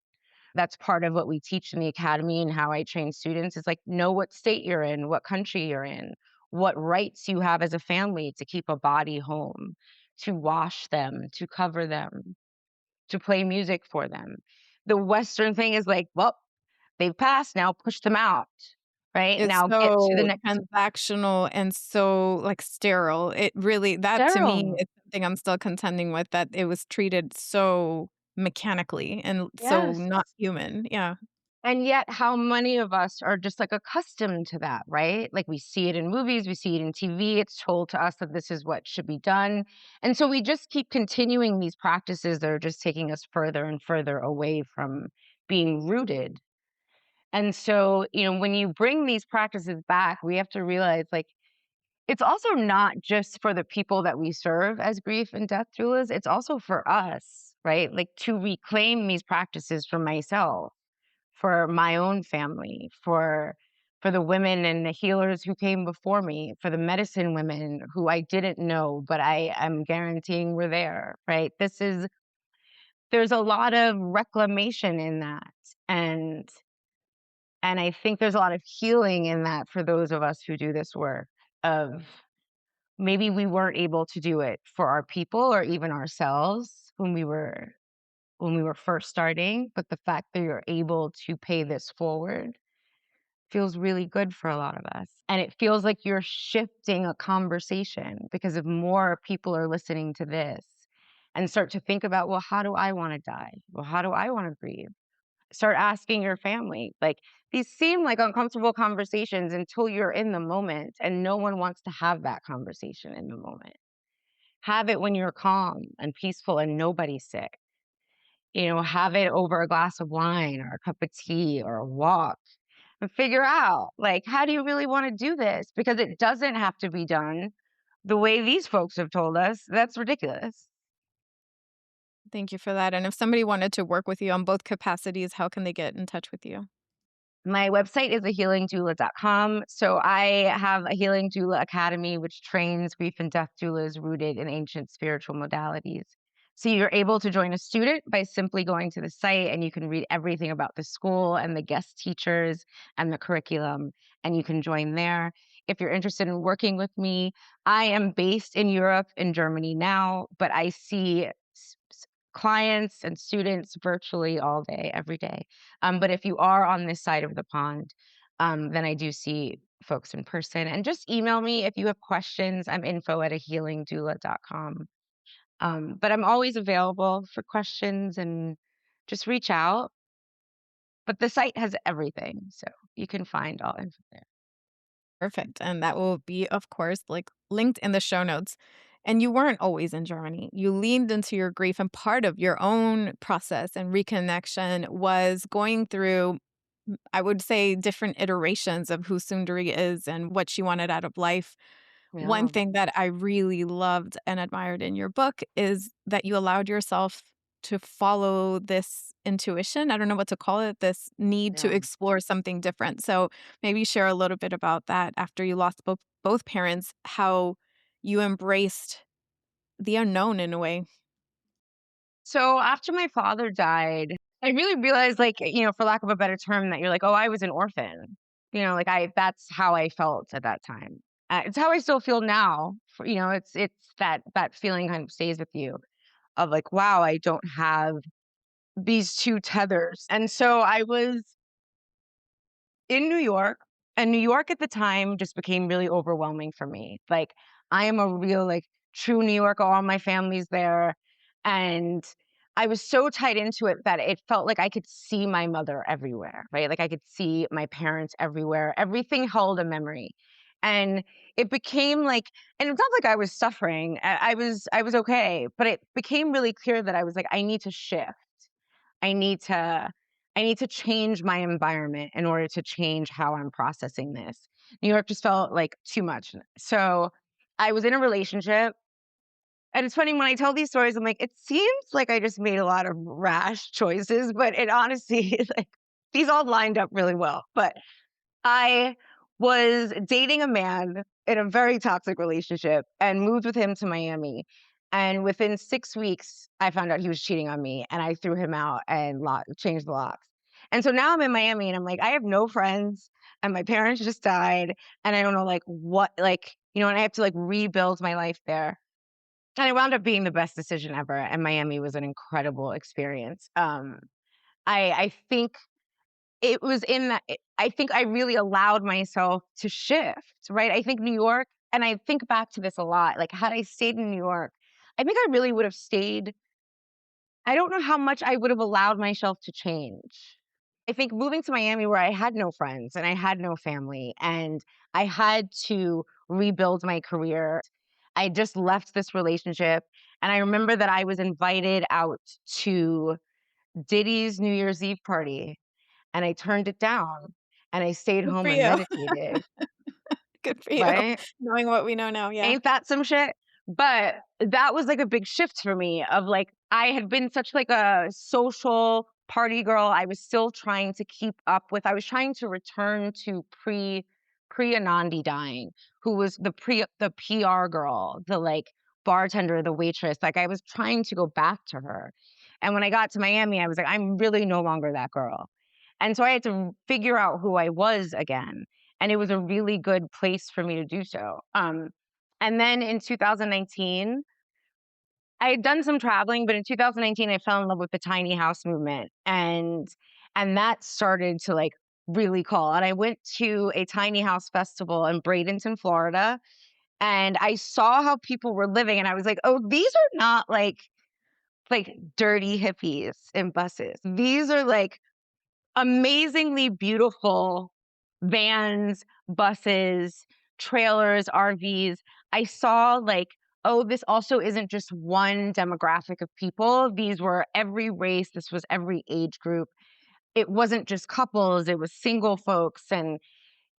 That's part of what we teach in the academy and how I train students is, like, know what state you're in, what country you're in, what rights you have as a family to keep a body home, to wash them, to cover them, to play music for them. The Western thing is like, well, they've passed, now push them out, right? It's Now get to the so next transactional and so, like, sterile. It really that to me sterile. is something I'm still contending with, that it was treated so mechanically and so Yes. not human. Yeah. And yet, how many of us are just, like, accustomed to that, right? Like, we see it in movies, we see it in TV, it's told to us that this is what should be done, and so we just keep continuing these practices that are just taking us further and further away from being rooted. And so, when you bring these practices back, we have to realize, like, it's also not just for the people that we serve as grief and death doulas, it's also for us, right? Like, to reclaim these practices for myself, for my own family, for the women and the healers who came before me, for the medicine women who I didn't know, but I am guaranteeing were there, right? There's a lot of reclamation in that. And and I think there's a lot of healing in that for those of us who do this work of maybe we weren't able to do it for our people or even ourselves when we were first starting, but the fact that you're able to pay this forward feels really good for a lot of us. And it feels like you're shifting a conversation because if more people are listening to this and start to think about, well, how do I want to die? Well, how do I want to grieve? Start asking your family. Like, these seem like uncomfortable conversations until you're in the moment, and no one wants to have that conversation in the moment. Have it when you're calm and peaceful and nobody's sick. Have it over a glass of wine or a cup of tea or a walk, and figure out, like, how do you really want to do this? Because it doesn't have to be done the way these folks have told us. That's ridiculous. Thank you for that. And if somebody wanted to work with you on both capacities, how can they get in touch with you? My website is ahealingdoula.com. So I have a Healing Doula Academy, which trains grief and death doulas rooted in ancient spiritual modalities. So you're able to join a student by simply going to the site, and you can read everything about the school and the guest teachers and the curriculum, and you can join there. If you're interested in working with me, I am based in Europe, in Germany now, but I see clients and students virtually all day, every day. But if you are on this side of the pond, then I do see folks in person. And just email me if you have questions. I'm info@ahealingdoula.com. But I'm always available for questions, and just reach out. But the site has everything, so you can find all info there. Perfect. And that will be, of course, like linked in the show notes. And you weren't always in Germany. You leaned into your grief, and part of your own process and reconnection was going through, I would say, different iterations of who Sundari is and what she wanted out of life. One Yeah, thing that I really loved and admired in your book is that you allowed yourself to follow this intuition. I don't know what to call it, this need to yeah. explore something different. So maybe share a little bit about that after you lost both parents, how you embraced the unknown in a way. So after my father died, I really realized, like, for lack of a better term, that you're like, oh, I was an orphan. Like, that's how I felt at that time. It's how I still feel now. It's that feeling kind of stays with you of like, wow, I don't have these two tethers. And so I was in New York, and New York at the time just became really overwhelming for me. Like, I am a real, like, true New Yorker, all my family's there, and I was so tied into it that it felt like I could see my mother everywhere, right? Like, I could see my parents everywhere. Everything held a memory. And it became like, and it's not like I was suffering. I was okay, but it became really clear that I was like, I need to shift. I need to I need to change my environment in order to change how I'm processing this. New York just felt like too much. So I was in a relationship, and it's funny when I tell these stories, I'm like, it seems like I just made a lot of rash choices, but it honestly, like, these all lined up really well. But I was dating a man in a very toxic relationship and moved with him to Miami. And within 6 weeks, I found out he was cheating on me, and I threw him out and changed the locks. And so now I'm in Miami, and I'm like, I have no friends, and my parents just died, and I don't know, like, what, like, and I have to, like, rebuild my life there. And it wound up being the best decision ever, and Miami was an incredible experience. I think it was in that I think I really allowed myself to shift, right? I think New York, and I think back to this a lot, like, had I stayed in New York, I think I really would have stayed. I don't know how much I would have allowed myself to change. I think moving to Miami, where I had no friends and I had no family, and I had to rebuild my career. I just left this relationship, and I remember that I was invited out to Diddy's New Year's Eve party, and I turned it down, and I stayed Good for home and you. meditated, Good for you. right? Knowing what we know now. Yeah. Ain't that some shit? But that was, like, a big shift for me of, like, I had been such, like, a social party girl. I was still trying to keep up with I was trying to return to pre-Anandi dying, who was the PR girl, the, like, bartender, the waitress. Like, I was trying to go back to her. And when I got to Miami, I was like, I'm really no longer that girl. And so I had to figure out who I was again, and it was a really good place for me to do so. And then in 2019, I had done some traveling, but in 2019, I fell in love with the tiny house movement, and that started to, like, really call. And I went to a tiny house festival in Bradenton, Florida, and I saw how people were living, and I was like, "Oh, these are not like dirty hippies in buses. These are like amazingly beautiful vans, buses, trailers, RVs. I saw like, oh, this also isn't just one demographic of people. These were every race, this was every age group. It wasn't just couples, it was single folks and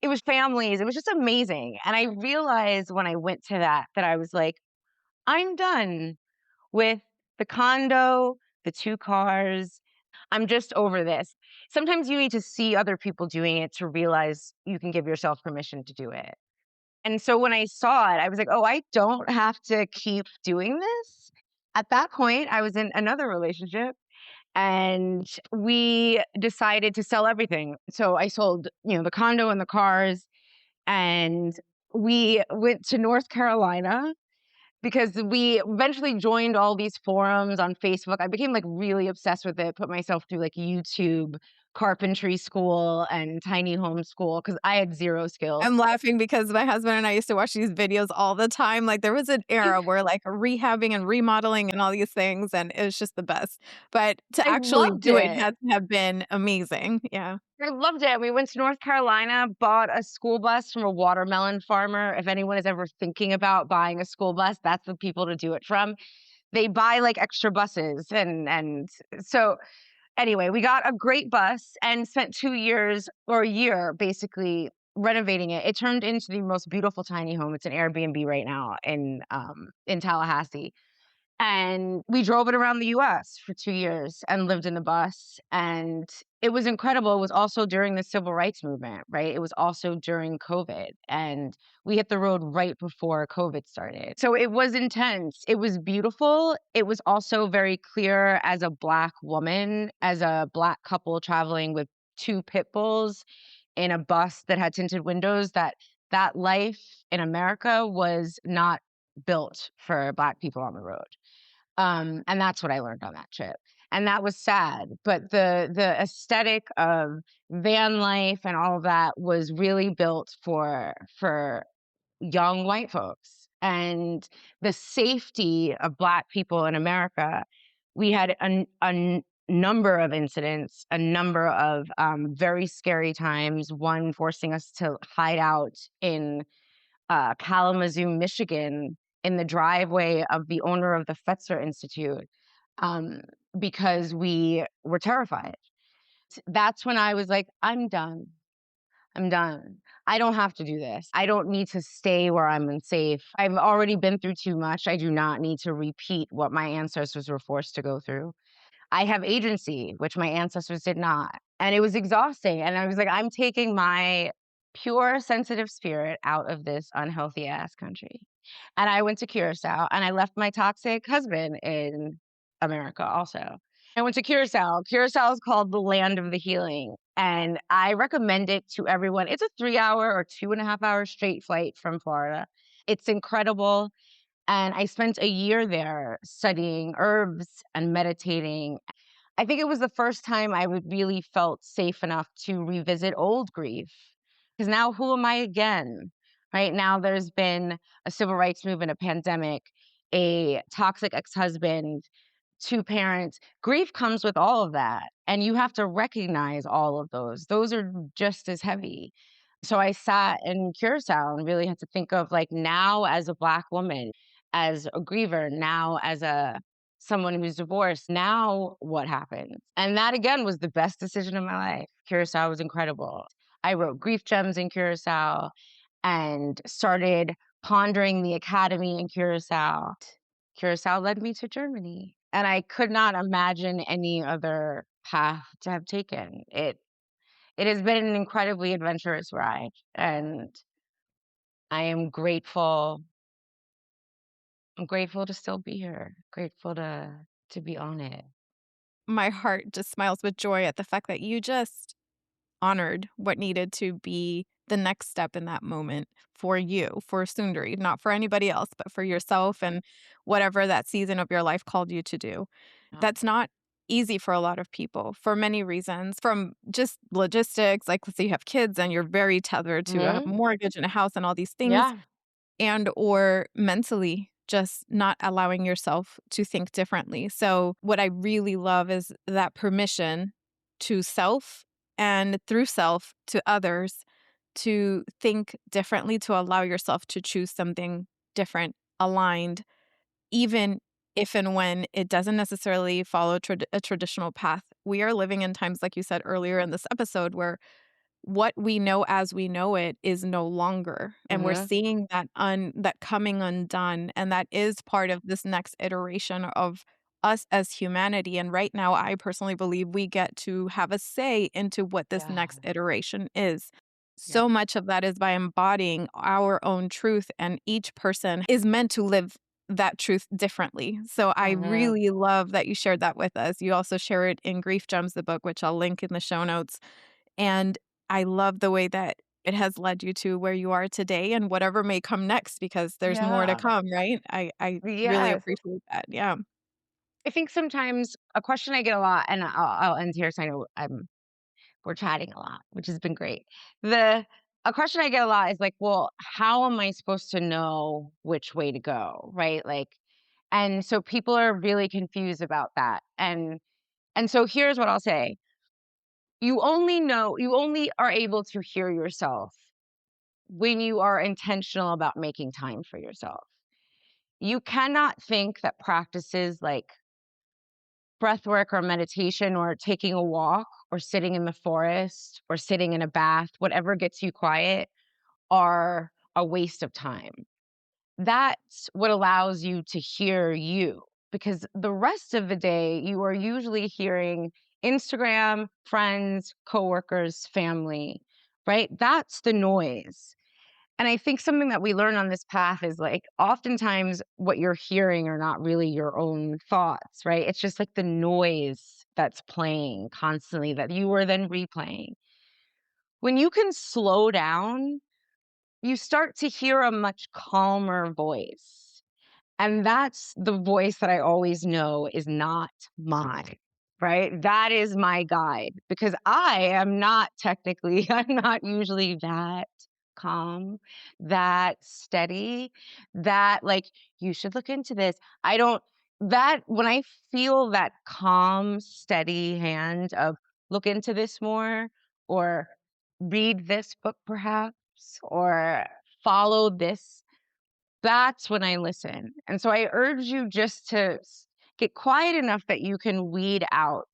it was families. It was just amazing. And I realized when I went to that I was like, I'm done with the condo, the 2 cars. I'm just over this. Sometimes you need to see other people doing it to realize you can give yourself permission to do it. And so when I saw it, I was like, "Oh, I don't have to keep doing this." At that point, I was in another relationship and we decided to sell everything. So I sold, the condo and the cars and we went to North Carolina because we eventually joined all these forums on Facebook. I became like really obsessed with it, put myself through like YouTube carpentry school and tiny home school because I had zero skills. I'm laughing because my husband and I used to watch these videos all the time. Like there was an era where like rehabbing and remodeling and all these things, and it was just the best. But to I actually loved do it it. had to have been amazing. Yeah. I loved it. We went to North Carolina, bought a school bus from a watermelon farmer. If anyone is ever thinking about buying a school bus, that's the people to do it from. They buy like extra buses and so anyway, we got a great bus and spent 2 years or a year basically renovating it. It turned into the most beautiful tiny home. It's an Airbnb right now in Tallahassee. And we drove it around the US for 2 years and lived in the bus, and it was incredible. It was also during the civil rights movement, right? It was also during COVID, and we hit the road right before COVID started. So it was intense. It was beautiful. It was also very clear as a Black woman, as a Black couple traveling with 2 pit bulls in a bus that had tinted windows, that that life in America was not built for Black people on the road. And that's what I learned on that trip. And that was sad, but the aesthetic of van life and all of that was really built for young white folks. And the safety of Black people in America, we had a number of incidents, a number of very scary times, one forcing us to hide out in Kalamazoo, Michigan, in the driveway of the owner of the Fetzer Institute, um, because we were terrified. That's when I was like, I'm done. I'm done. I don't have to do this. I don't need to stay where I'm unsafe. I've already been through too much. I do not need to repeat what my ancestors were forced to go through. I have agency, which my ancestors did not. And it was exhausting. And I was like, I'm taking my pure sensitive spirit out of this unhealthy ass country. And I went to Curacao and I left my toxic husband in America also. I went to Curacao. Curacao is called the land of the healing. And I recommend it to everyone. It's a 3 hour or 2.5 hour straight flight from Florida. It's incredible. And I spent a year there studying herbs and meditating. I think it was the first time I would really felt safe enough to revisit old grief. Because now who am I again? Right now, there's been a civil rights movement, a pandemic, a toxic ex-husband, 2 parents. Grief comes with all of that. And you have to recognize all of those. Those are just as heavy. So I sat in Curacao and really had to think of like now as a Black woman, as a griever, now as a someone who's divorced, now what happens? And that again was the best decision of my life. Curacao was incredible. I wrote grief gems in Curacao and started pondering the academy in Curacao. Curacao led me to Germany, and I could not imagine any other path to have taken. It has been an incredibly adventurous ride, and I am grateful. I'm grateful to still be here. Grateful to be on it. My heart just smiles with joy at the fact that you just honored what needed to be the next step in that moment for you, for Sundari, not for anybody else, but for yourself and whatever that season of your life called you to do. Yeah. That's not easy for a lot of people for many reasons, from just logistics, like let's say you have kids and you're very tethered to a Mhm. mortgage and a house and all these things, Yeah. and or mentally just not allowing yourself to think differently. So what I really love is that permission to self and through self to others to think differently, to allow yourself to choose something different, aligned, even if and when it doesn't necessarily follow a traditional path. We are living in times, like you said earlier in this episode, where what we know as we know it is no longer, and we're Mhm. seeing that coming undone, and that is part of this next iteration of us as humanity. And right now, I personally believe we get to have a say into what this Yeah. next iteration is. Yeah. So much of that is by embodying our own truth, and each person is meant to live that truth differently. So I Mhm. really love that you shared that with us. You also share it in Grief Gems, the book, which I'll link in the show notes. And I love the way that it has led you to where you are today and whatever may come next, because there's more to Yeah. come, right? I really Yes. appreciate that. Yeah. I think sometimes a question I get a lot, and I'll end here, so I know we're chatting a lot, which has been great. The A question I get a lot is like, well, how am I supposed to know which way to go, right? Like, and so people are really confused about that. And so here's what I'll say. You only are able to hear yourself when you are intentional about making time for yourself. You cannot think that practices like breath work or meditation or taking a walk or sitting in the forest or sitting in a bath, whatever gets you quiet, are a waste of time. That's what allows you to hear you, because the rest of the day you are usually hearing Instagram, friends, coworkers, family, right? That's the noise. And I think something that we learn on this path is like oftentimes what you're hearing are not really your own thoughts, right? It's just like the noise that's playing constantly that you are then replaying. When you can slow down, you start to hear a much calmer voice. And that's the voice that I always know is not mine, right? That is my guide, because I am not technically, I'm not usually that calm, that steady, that like, you should look into this. I don't, that when I feel that calm, steady hand of look into this more, or read this book perhaps, or follow this, that's when I listen. And so I urge you just to get quiet enough that you can weed out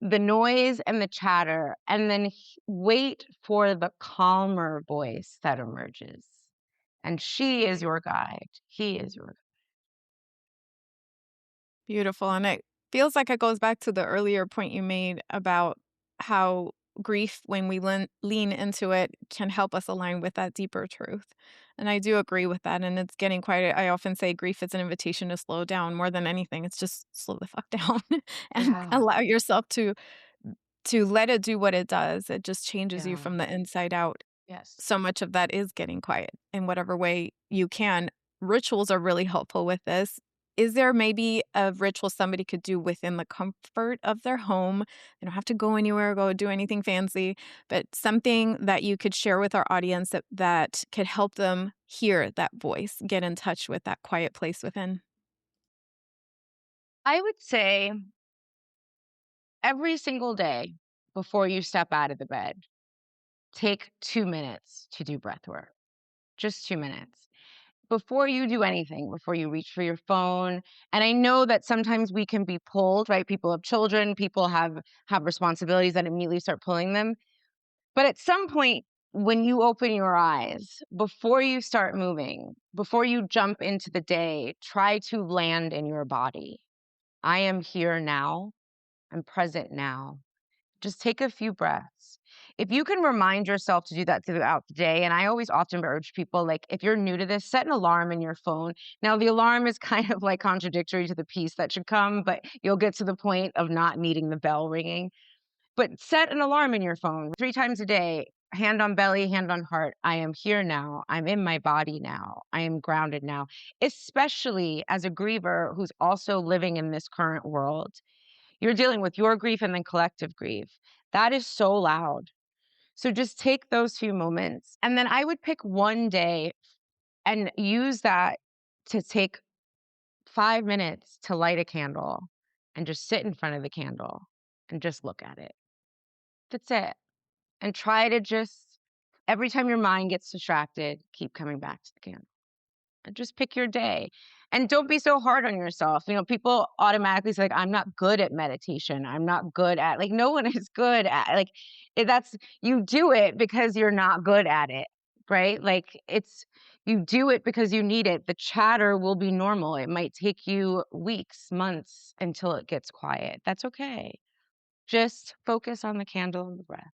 the noise and the chatter, and then wait for the calmer voice that emerges. And she is your guide. He is your Beautiful. And it feels like it goes back to the earlier point you made about how grief, when we lean into it, can help us align with that deeper truth. And I do agree with that. And it's getting quite, I often say grief is an invitation to slow down more than anything. It's just slow the fuck down and Yeah. allow yourself to let it do what it does. It just changes you Yeah. from the inside out. Yes. So much of that is getting quiet in whatever way you can. Rituals are really helpful with this. Is there maybe a ritual somebody could do within the comfort of their home? They don't have to go anywhere, go do anything fancy, but something that you could share with our audience that could help them hear that voice, get in touch with that quiet place within. I would say every single day before you step out of the bed, take 2 minutes to do breath work. Just 2 minutes. Before you do anything, before you reach for your phone. And I know that sometimes we can be pulled, right? People have children, people have responsibilities that immediately start pulling them. But at some point, when you open your eyes, before you start moving, before you jump into the day, try to land in your body. I am here now. I'm present now. Just take a few breaths. If you can remind yourself to do that throughout the day, and I always often urge people, like, if you're new to this, set an alarm in your phone. Now, the alarm is kind of like contradictory to the peace that should come, but you'll get to the point of not needing the bell ringing. But set an alarm in your phone 3 times a day, hand on belly, hand on heart. I am here now. I'm in my body now. I am grounded now, especially as a griever who's also living in this current world. You're dealing with your grief and then collective grief. That is so loud. So just take those few moments. And then I would pick one day and use that to take 5 minutes to light a candle and just sit in front of the candle and just look at it. That's it. And try to just, every time your mind gets distracted, keep coming back to the candle. And just pick your day. And don't be so hard on yourself. People automatically say, like, I'm not good at meditation. I'm not good at, like, no one is good at, like, that's, you do it because you're not good at it, right? Like, you do it because you need it. The chatter will be normal. It might take you weeks, months until it gets quiet. That's okay. Just focus on the candle and the breath.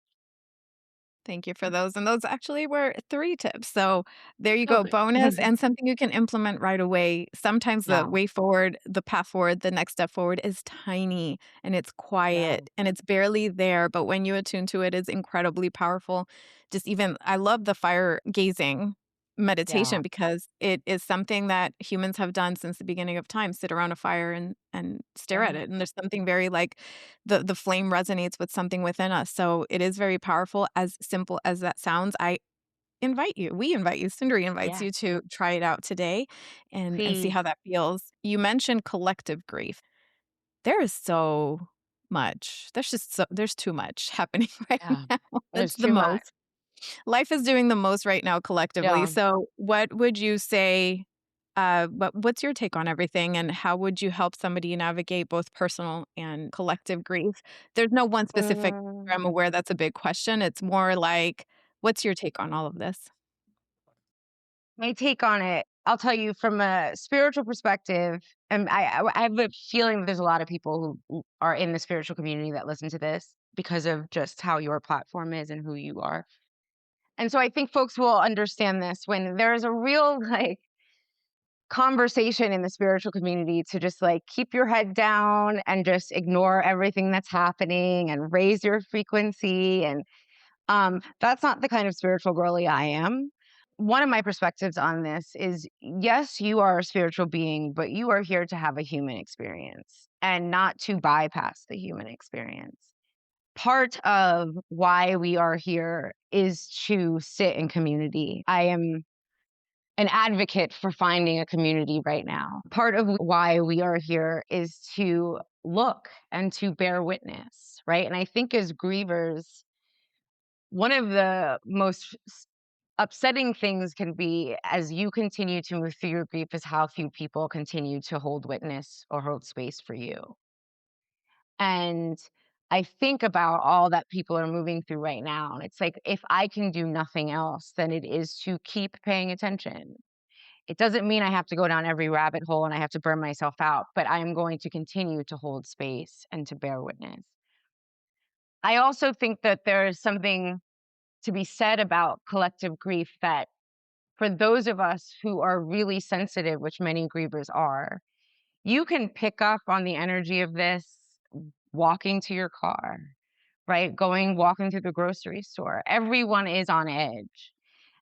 Thank you for those. And those actually were 3 tips. So there you go, Okay. bonus and something you can implement right away. Sometimes the Yeah. way forward, the path forward, the next step forward is tiny and it's Yeah. quiet and it's barely there. But when you attune to it, it's incredibly powerful. Just even, I love the fire gazing Yeah. meditation because it is something that humans have done since the beginning of time, sit around a fire and stare at Yeah. it. And there's something very like the flame resonates with something within us. So it is very powerful. As simple as that sounds, we invite you, Sundari invites Yeah. you to try it out today and see Please. how that feels. You mentioned collective grief. There is so much. There's too much happening right Yeah. now. There's It's the too much. most. Life is doing the most right now collectively. Yeah. So what would you say, what's your take on everything, and how would you help somebody navigate both personal and collective grief? There's no one specific Mm, I'm aware that's a big question. It's more like, what's your take on all of this? my take on it, I'll tell you from a spiritual perspective, and I have a feeling that there's a lot of people who are in the spiritual community that listen to this because of just how your platform is and who you are. And so I think folks will understand this when there's a real, like, conversation in the spiritual community to just, like, keep your head down and just ignore everything that's happening and raise your frequency. And that's not the kind of spiritual girly I am. One of my perspectives on this is, yes, you are a spiritual being, but you are here to have a human experience and not to bypass the human experience. Part of why we are here is to sit in community. I am an advocate for finding a community right now. Part of why we are here is to look and to bear witness, right? And I think as grievers, one of the most upsetting things can be, as you continue to move through your grief, is how few people continue to hold witness or hold space for you. And I think about all that people are moving through right now. And it's like, if I can do nothing else, then it is to keep paying attention. It doesn't mean I have to go down every rabbit hole and I have to burn myself out, but I am going to continue to hold space and to bear witness. I also think that there is something to be said about collective grief, that for those of us who are really sensitive, which many grievers are, you can pick up on the energy of this walking to your car, right? Walking through the grocery store. Everyone is on edge.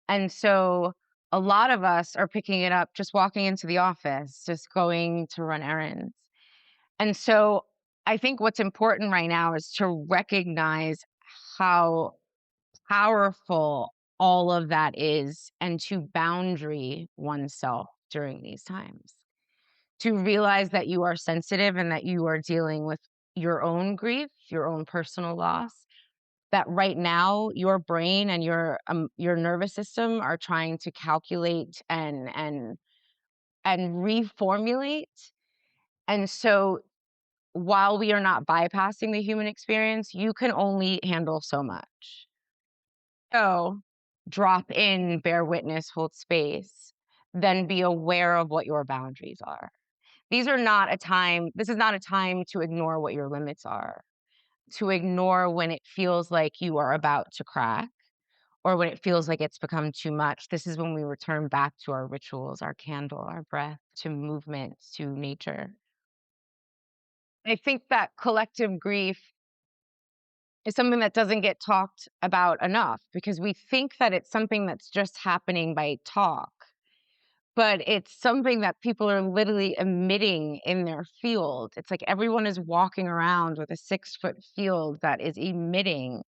And so a lot of us are picking it up just walking into the office, just going to run errands. And so I think what's important right now is to recognize how powerful all of that is, and to boundary oneself during these times. To realize that you are sensitive and that you are dealing with your own grief, your own personal loss, that right now your brain and your nervous system are trying to calculate and reformulate. And so while we are not bypassing the human experience, you can only handle so much. So drop in, bear witness, hold space, then be aware of what your boundaries are. This is not a time to ignore what your limits are, to ignore when it feels like you are about to crack or when it feels like it's become too much. This is when we return back to our rituals, our candle, our breath, to movement, to nature. I think that collective grief is something that doesn't get talked about enough because we think that it's something that's just happening by talk, but it's something that people are literally emitting in their field. It's like everyone is walking around with a 6-foot field that is emitting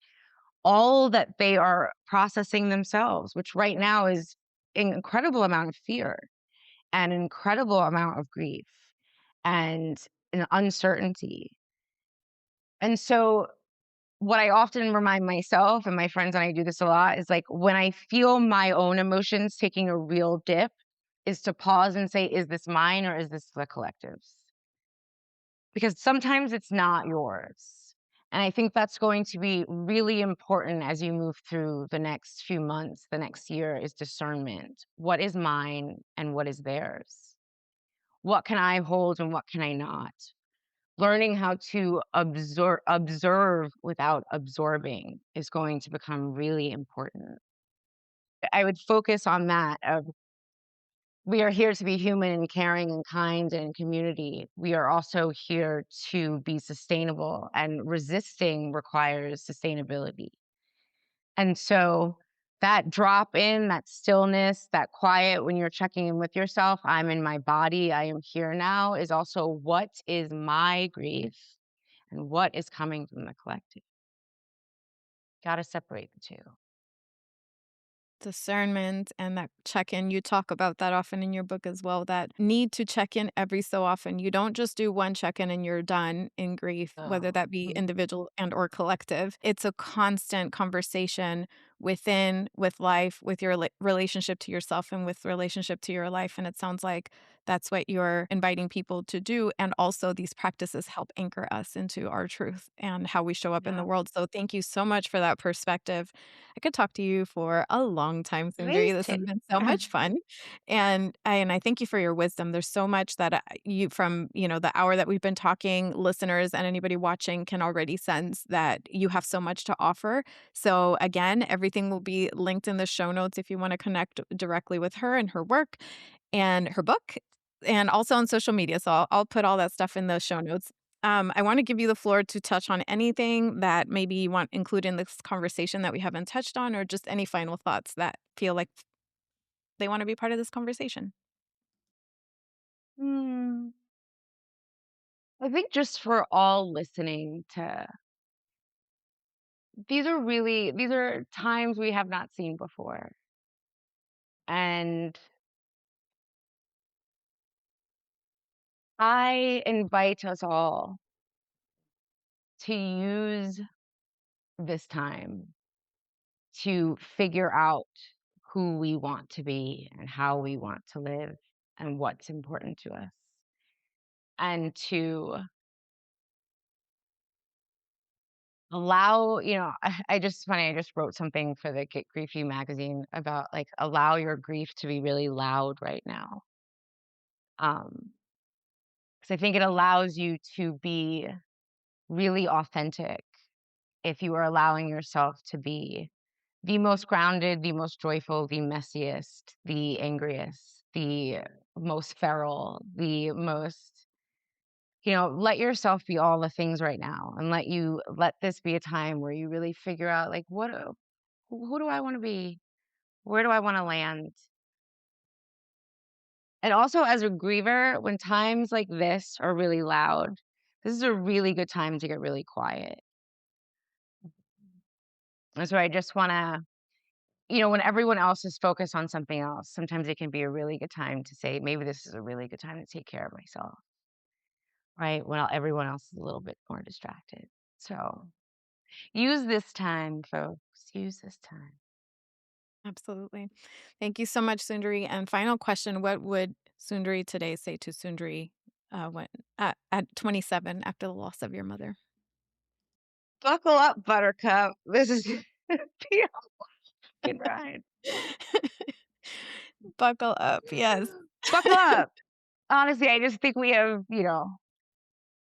all that they are processing themselves, which right now is an incredible amount of fear and an incredible amount of grief and an uncertainty. And so what I often remind myself and my friends, and I do this a lot, is like when I feel my own emotions taking a real dip, is to pause and say, is this mine or is this the collective's? Because sometimes it's not yours. And I think that's going to be really important as you move through the next few months, the next year, is discernment. What is mine and what is theirs? What can I hold and what can I not? Learning how to observe without absorbing is going to become really important. I would focus on that of we are here to be human and caring and kind and in community. We are also here to be sustainable, and resisting requires sustainability. And so that drop in, that stillness, that quiet when you're checking in with yourself, I'm in my body, I am here now, is also what is my grief and what is coming from the collective. Got to separate the two. Discernment and that check-in, you talk about that often in your book as well, that need to check in every so often. You don't just do one check-in and you're done in grief, whether Oh, that be individual and or collective. It's a constant conversation with life, with your relationship to yourself and with relationship to your life. And it sounds like that's what you're inviting people to do. And also these practices help anchor us into our truth and how we show up in the yeah. world. So thank you so much for that perspective. I could talk to you for a long time, Sundari. Please This has take. been so much fun, and I thank you for your wisdom. There's so much that you from the hour that we've been talking, listeners and anybody watching can already sense that you have so much to offer. So again, everything will be linked in the show notes if you want to connect directly with her and her work and her book, and also on social media. So I'll put all that stuff in the show notes. I want to give you the floor to touch on anything that maybe you want include in this conversation that we haven't touched on, or just any final thoughts that feel like they want to be part of this conversation. Hmm. I think just for all listening to, these are times we have not seen before. And I invite us all to use this time to figure out who we want to be and how we want to live and what's important to us. And to allow, I just funny, I just wrote something for the Get Griefy magazine about like allow your grief to be really loud right now. Because I think it allows you to be really authentic if you are allowing yourself to be the most grounded, the most joyful, the messiest, the angriest, the most feral, the most, let yourself be all the things right now, and let this be a time where you really figure out like who do I want to be? Where do I want to land? And also as a griever, when times like this are really loud, this is a really good time to get really quiet. And so I just want to, when everyone else is focused on something else, sometimes it can be a really good time to say, maybe this is a really good time to take care of myself, right? When everyone else is a little bit more distracted. So use this time, folks. Use this time. Absolutely. Thank you so much, Sundari. And final question, what would Sundari today say to Sundari when at 27 after the loss of your mother? Buckle up, Buttercup. This is gonna be a fucking ride. Buckle up. Yes. Buckle up. Honestly, I just think we have,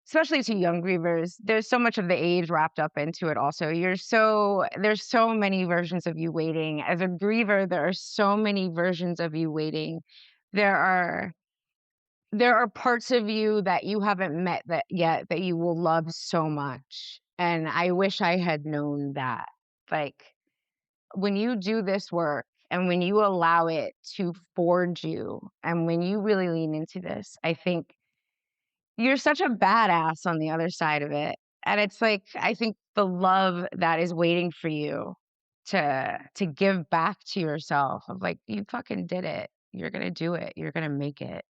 especially to young grievers, there's so much of the age wrapped up into it also. There's so many versions of you waiting. As a griever, there are so many versions of you waiting. There are parts of you that you haven't met that yet that you will love so much. And I wish I had known that. Like when you do this work and when you allow it to forge you and when you really lean into this, I think you're such a badass on the other side of it. And it's like, I think the love that is waiting for you to give back to yourself of like, you fucking did it. You're gonna do it. You're gonna make it.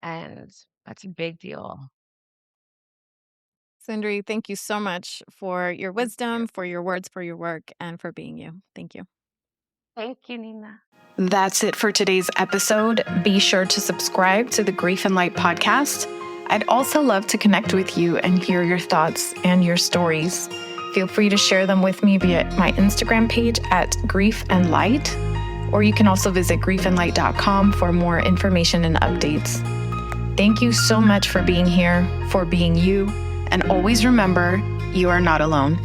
And that's a big deal. Sundari, thank you so much for your wisdom, for your words, for your work, and for being you. Thank you. Thank you, Nina. That's it for today's episode. Be sure to subscribe to the Grief and Light podcast. I'd also love to connect with you and hear your thoughts and your stories. Feel free to share them with me via my Instagram page at Grief and Light, or you can also visit griefandlight.com for more information and updates. Thank you so much for being here, for being you, and always remember, you are not alone.